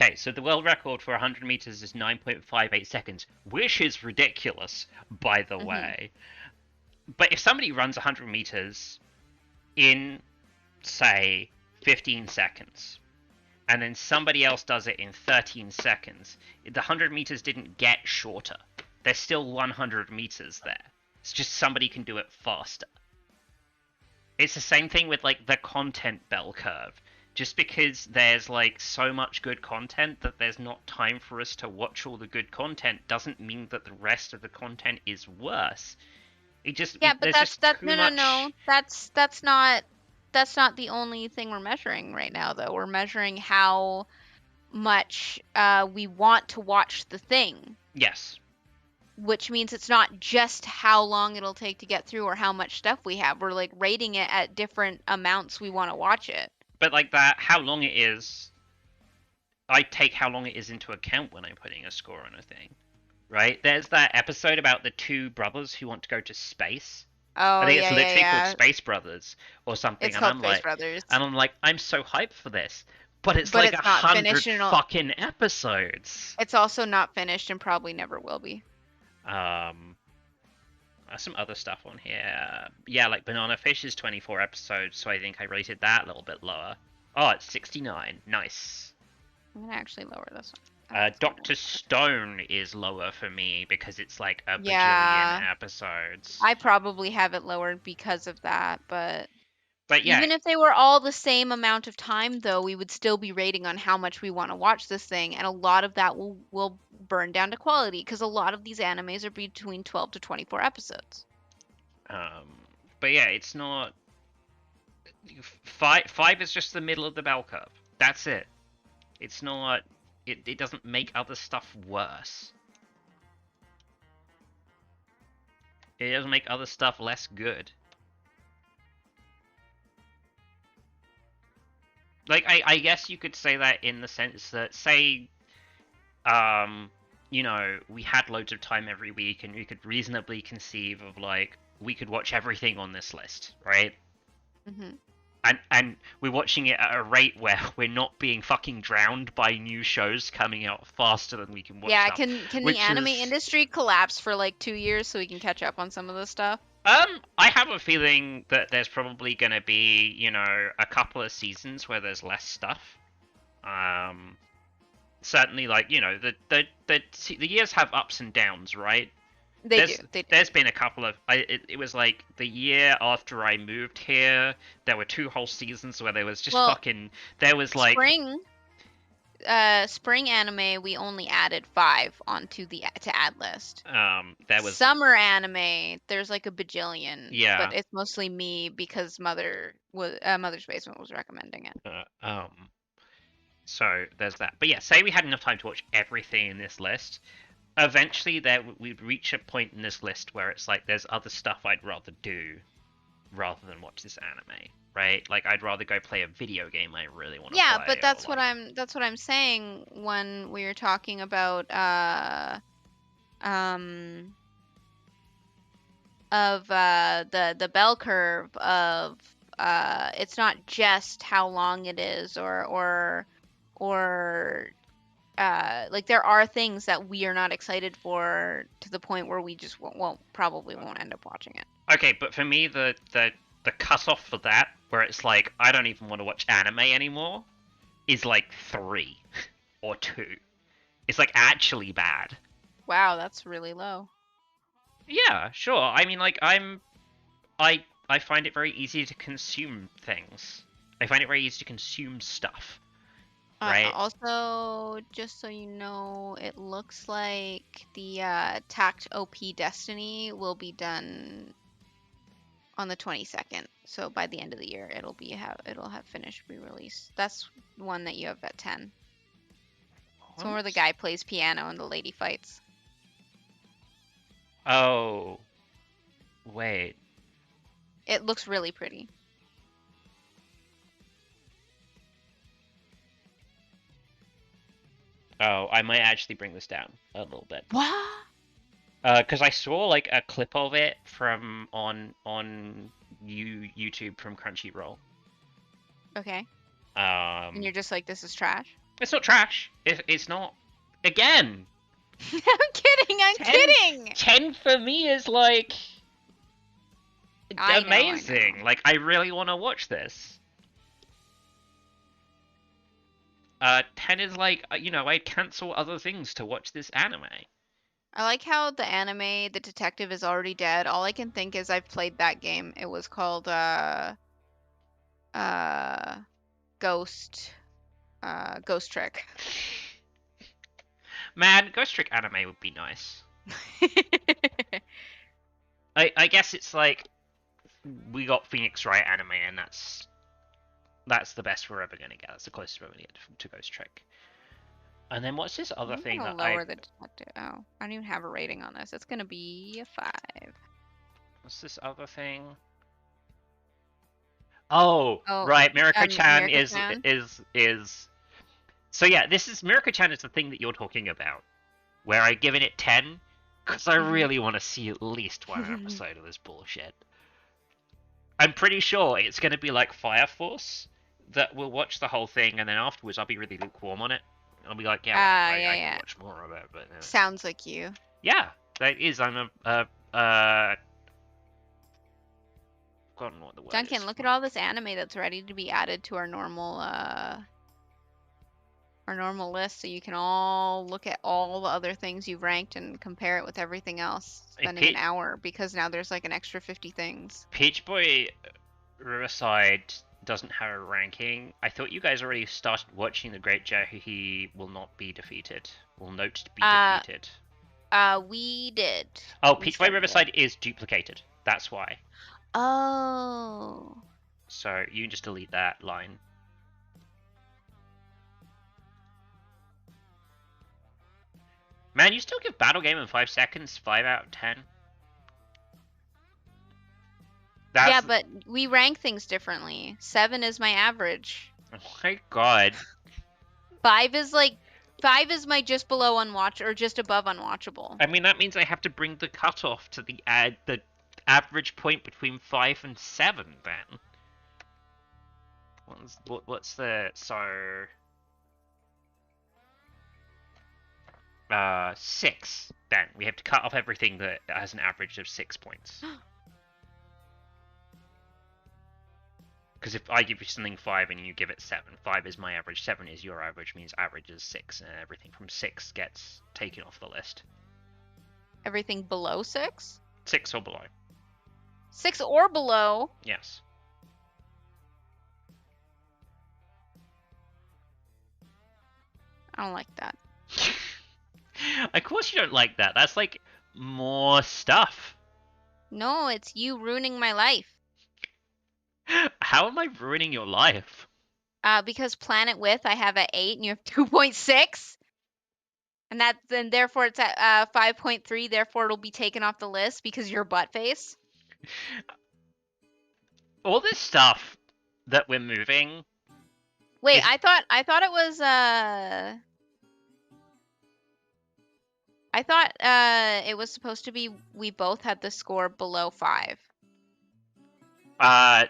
Okay, so the world record for 100 meters is 9.58 seconds, which is ridiculous, by the way. But if somebody runs 100 meters in, say, 15 seconds, and then somebody else does it in 13 seconds, the 100 meters didn't get shorter. There's still 100 meters there. It's just somebody can do it faster. It's the same thing with, like, the content bell curve. Just because there's like so much good content that there's not time for us to watch all the good content doesn't mean that the rest of the content is worse. It just Yeah, but that's no. That's not the only thing we're measuring right now though. We're measuring how much we want to watch the thing. Yes. Which means it's not just how long it'll take to get through or how much stuff we have. We're like rating it at different amounts we want to watch it. But like that, how long it is, I take how long it is into account when I'm putting a score on a thing, right? There's that episode about the two brothers who want to go to space. Oh, I think yeah, it's literally yeah. called Space Brothers or something. It's and called I'm Space like, Brothers. and I'm like, I'm so hyped for this, but it's But like it's not 100 finished and fucking episodes. It's also not finished and probably never will be. There's some other stuff on here. Yeah, like Banana Fish is 24 episodes, so I think I rated that a little bit lower. Oh, it's 69. Nice. I'm gonna actually lower this one. Dr. Stone is lower for me because it's like a Yeah. bajillion episodes. I probably have it lowered because of that, but yeah, even if they were all the same amount of time, though, we would still be rating on how much we want to watch this thing, and a lot of that will burn down to quality because a lot of these animes are between 12 to 24 episodes. But yeah, it's not. Five is just the middle of the bell curve. That's it. It's not. It doesn't make other stuff worse. It doesn't make other stuff less good. Like, I guess you could say that in the sense that, say, you know, we had loads of time every week and we could reasonably conceive of, like, we could watch everything on this list, right? Mm-hmm. And we're watching it at a rate where we're not being fucking drowned by new shows coming out faster than we can watch. Yeah, stuff, can the anime industry collapse for like 2 years so we can catch up on some of this stuff? I have a feeling that there's probably gonna be, you know, a couple of seasons where there's less stuff. Certainly, like, you know, the years have ups and downs, right? They do. They do. There's been a couple of. It was like the year after I moved here. There were 2 whole seasons where there was just Well, fucking. There was like. Spring anime, we only added 5 onto the to add list. There was summer anime. There's like a bajillion. Yeah. But it's mostly me because Mother's Basement was recommending it. So there's that. But yeah, say we had enough time to watch everything in this list. Eventually, we'd reach a point in this list where it's like there's other stuff I'd rather do rather than watch this anime, right? Like I'd rather go play a video game I really want to play. Yeah, but that's or, what like... that's what I'm saying when we were talking about the bell curve of it's not just how long it is or like there are things that we are not excited for to the point where we just probably won't end up watching it. Okay, but for me the cutoff for that, where it's like I don't even want to watch anime anymore, is like 3 or 2. It's like actually bad. Wow, that's really low. Yeah, sure. I mean, like I find it very easy to consume things. I find it very easy to consume stuff. Right. Also, just so you know, it looks like the Tact OP Destiny will be done on the 22nd. So by the end of the year, it'll have finished re-release. That's one that you have at 10. It's one where the guy plays piano and the lady fights. Oh. Wait. It looks really pretty. Oh, I might actually bring this down a little bit. What? Because I saw like a clip of it from on YouTube from Crunchyroll. Okay. And you're just like, this is trash? It's not trash. It's not. Again. I'm kidding. I'm kidding. 10 for me is like amazing. I know. Like I really want to watch this. 10 is like, I'd cancel other things to watch this anime. I like how the anime, the detective is already dead. All I can think is I've played that game. It was called Ghost Trick. Man, Ghost Trick anime would be nice. I guess it's like we got Phoenix Wright anime, and that's the best we're ever gonna get. That's the closest we're gonna get to Ghost Trick. And then what's this other thing that lower the detective? Oh, I don't even have a rating on this. It's gonna be a 5. What's this other thing? Oh, right, Miraka-chan is. So yeah, this is Miraka-chan is the thing that you're talking about, where I've given it 10 because I really want to see at least one episode of this bullshit. I'm pretty sure it's going to be like Fire Force, that we'll watch the whole thing, and then afterwards I'll be really lukewarm on it. I'll be like, I can watch more of it. But sounds like you. Yeah, that is. I'm forgotten what the word Duncan, is. look at all this anime that's ready to be added to our normal list, so you can all look at all the other things you've ranked and compare it with everything else. Spending an hour because now there's like an extra 50 things. Peach Boy Riverside doesn't have a ranking. I thought you guys already started watching The Great Jahi Will Not Be Defeated. Will Note to Be Defeated. We did. Oh, Peach Boy Riverside is duplicated. That's why. Oh. So you can just delete that line. Man, you still give Battle Game in 5 seconds 5 out of 10. Yeah, but we rank things differently. 7 is my average. Oh my god. 5 is my just below unwatch or just above unwatchable. I mean, that means I have to bring the cutoff to the average point between 5 and 7 then. What's the 6 then. We have to cut off everything that has an average of 6 points. Because if I give you something 5 and you give it 7, 5 is my average, 7 is your average, means average is 6, and everything from 6 gets taken off the list. Everything below 6? 6 or below. 6 or below? Yes. I don't like that. Of course you don't like that. That's like more stuff. No, it's you ruining my life. How am I ruining your life? Because planet width I have at 8 and you have 2.6. And therefore it's at 5.3, therefore it'll be taken off the list because you're butt face. All this stuff that we're moving. Wait, is- I thought it was it was supposed to be we both had the score below 5.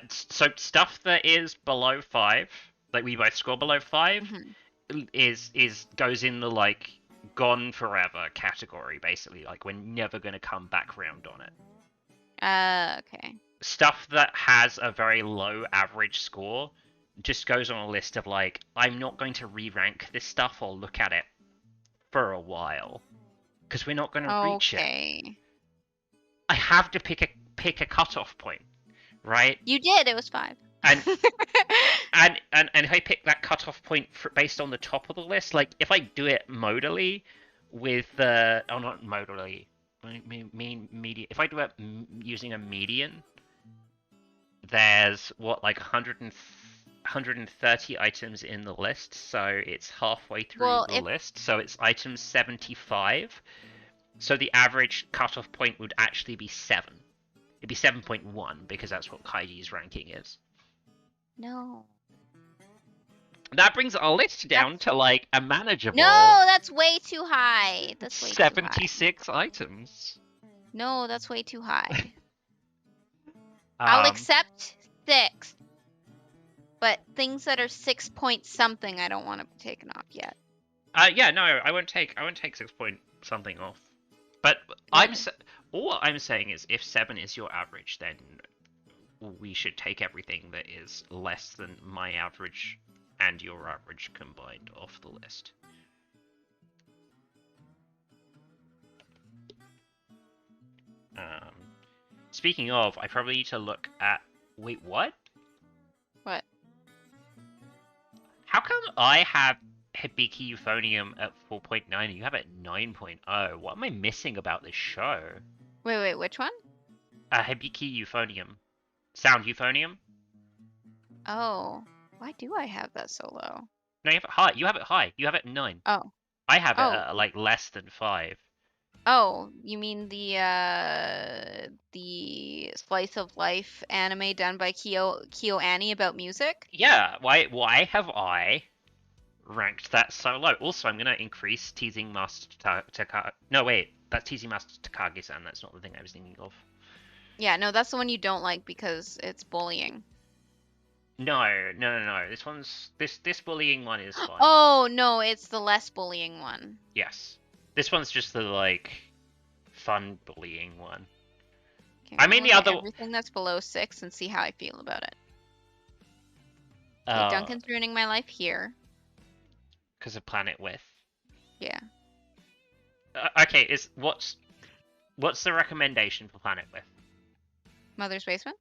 So stuff that is below 5, like we both score below 5, Mhm. is goes in the like gone forever category, basically. Like we're never gonna come back round on it. Okay. Stuff that has a very low average score just goes on a list of like, I'm not going to re-rank this stuff or look at it for a while because we're not going to reach it. Okay. I have to pick a cutoff point, right? You did. It was 5. And and if I pick that cutoff point based on the top of the list, like if I do it modally with not modally, median. If I do it using a median, there's what like 130 items in the list, so it's halfway through the list. So it's item 75. So the average cutoff point would actually be 7. It'd be 7.1 because that's what Kaiji's ranking is. No. That brings our list down to like a manageable. No, that's way too high. That's way 76 too high. items. No, that's way too high. I'll accept 6. But things that are 6 point something, I don't want to be taken off yet. Yeah, no, I won't take 6 point something off. But all I'm saying is, if 7 is your average, then we should take everything that is less than my average and your average combined off the list. Speaking of, I probably need to look at. Wait, what? What? How come I have Hibiki Euphonium at 4.9 and you have it at 9.0? What am I missing about this show? Wait, which one? Hibiki Euphonium. Sound Euphonium? Oh, why do I have that so low? No, you have it high. You have it high. You have it at 9. Oh. I have it at like less than 5. Oh, you mean the slice of life anime done by Kyo Annie about music? Yeah, why have I ranked that so low? Also, I'm gonna increase Teasing Master Takagi. No, wait, that's Teasing Master Takagi-san. That's not the thing I was thinking of. Yeah, no, that's the one you don't like because it's bullying. No. This bullying one is fine. Oh no, it's the less bullying one. Yes, this one's just the like fun bullying one. Okay, I mean the other everything that's below 6 and see how I feel about it. Okay, Duncan's ruining my life here. Because of planet width. Yeah. Okay, what's the recommendation for planet width? Mother's Basement?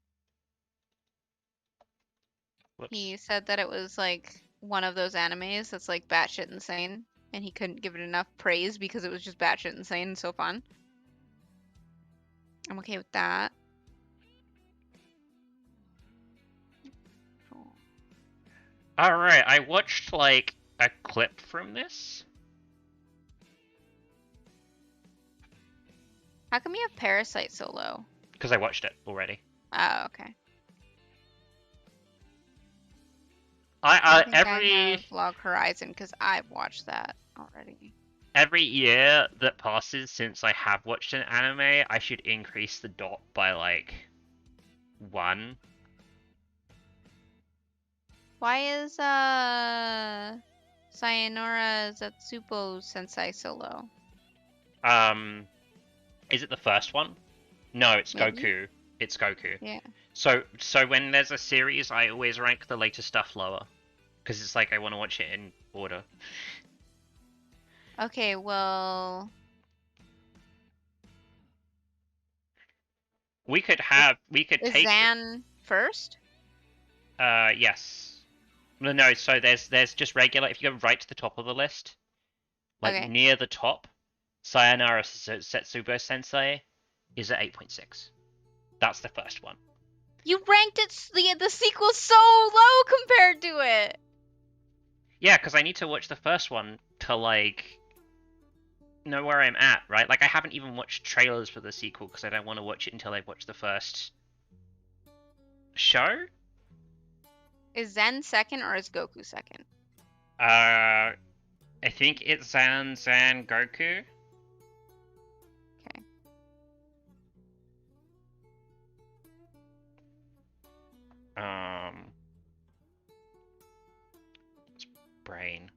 Whoops. He said that it was like one of those animes that's like batshit insane, and he couldn't give it enough praise because it was just batshit insane and so fun. I'm okay with that. Cool. Alright, I watched like a clip from this. How come you have Parasite so low? Because I watched it already. Oh, okay. I have Log Horizon because I've watched that already. Every year that passes since I have watched an anime, I should increase the dot by like 1. Why is Sayonara Zatsupo Sensei so low? Is it the first one? No, it's Maybe. Goku. It's Goku. Yeah. So when there's a series, I always rank the later stuff lower. Because it's like I want to watch it in order. Okay, well... We could Is take Zan first? yes. No, so there's just regular. If you go right to the top of the list, like Okay. near the top, Sayonara Setsubo Sensei is at 8.6. That's the first one. You ranked the sequel so low compared to it. Yeah, because I need to watch the first one to like know where I'm at, right? Like I haven't even watched trailers for the sequel because I don't want to watch it until I've watched the first show. Is Zen second or is Goku second? I think it's Zan Goku. Okay. It's brain.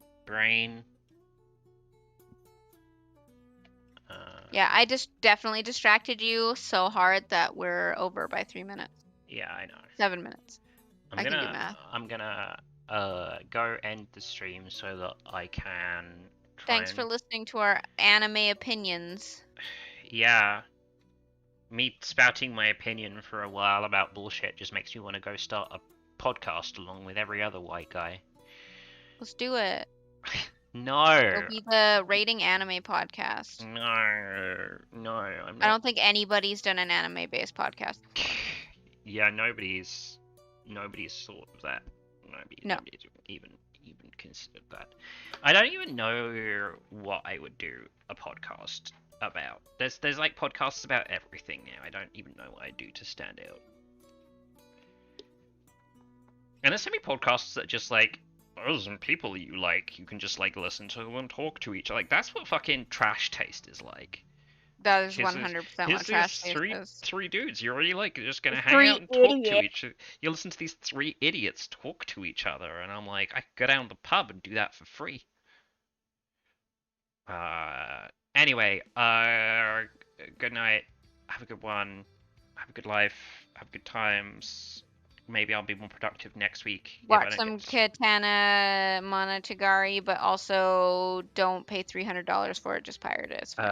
Yeah, I just definitely distracted you so hard that we're over by 3 minutes. Yeah, I know. 7 minutes. I'm can do math. I'm gonna go end the stream so that I can Thanks for listening to our anime opinions. Yeah. Me spouting my opinion for a while about bullshit just makes me want to go start a podcast along with every other white guy. Let's do it. No. It'll be the Rating Anime podcast. No, I'm not. I don't think anybody's done an anime-based podcast. Yeah, nobody's thought of that. Nobody's even considered that. I don't even know what I would do a podcast about. There's like podcasts about everything now. I don't even know what I do to stand out. And there's so many podcasts that just like, those are people you like, you can just like listen to and talk to each other. Like that's what fucking Trash Taste is like. That is 100% what Trash Taste is. Three dudes. You're already like just gonna hang out and talk to each other. You listen to these three idiots talk to each other, and I'm like, I could go down to the pub and do that for free. Anyway, good night. Have a good one. Have a good life. Have good times. Maybe I'll be more productive next week. Watch some Katana Monogatari, but also don't pay $300 for it. Just pirate it. It's fine.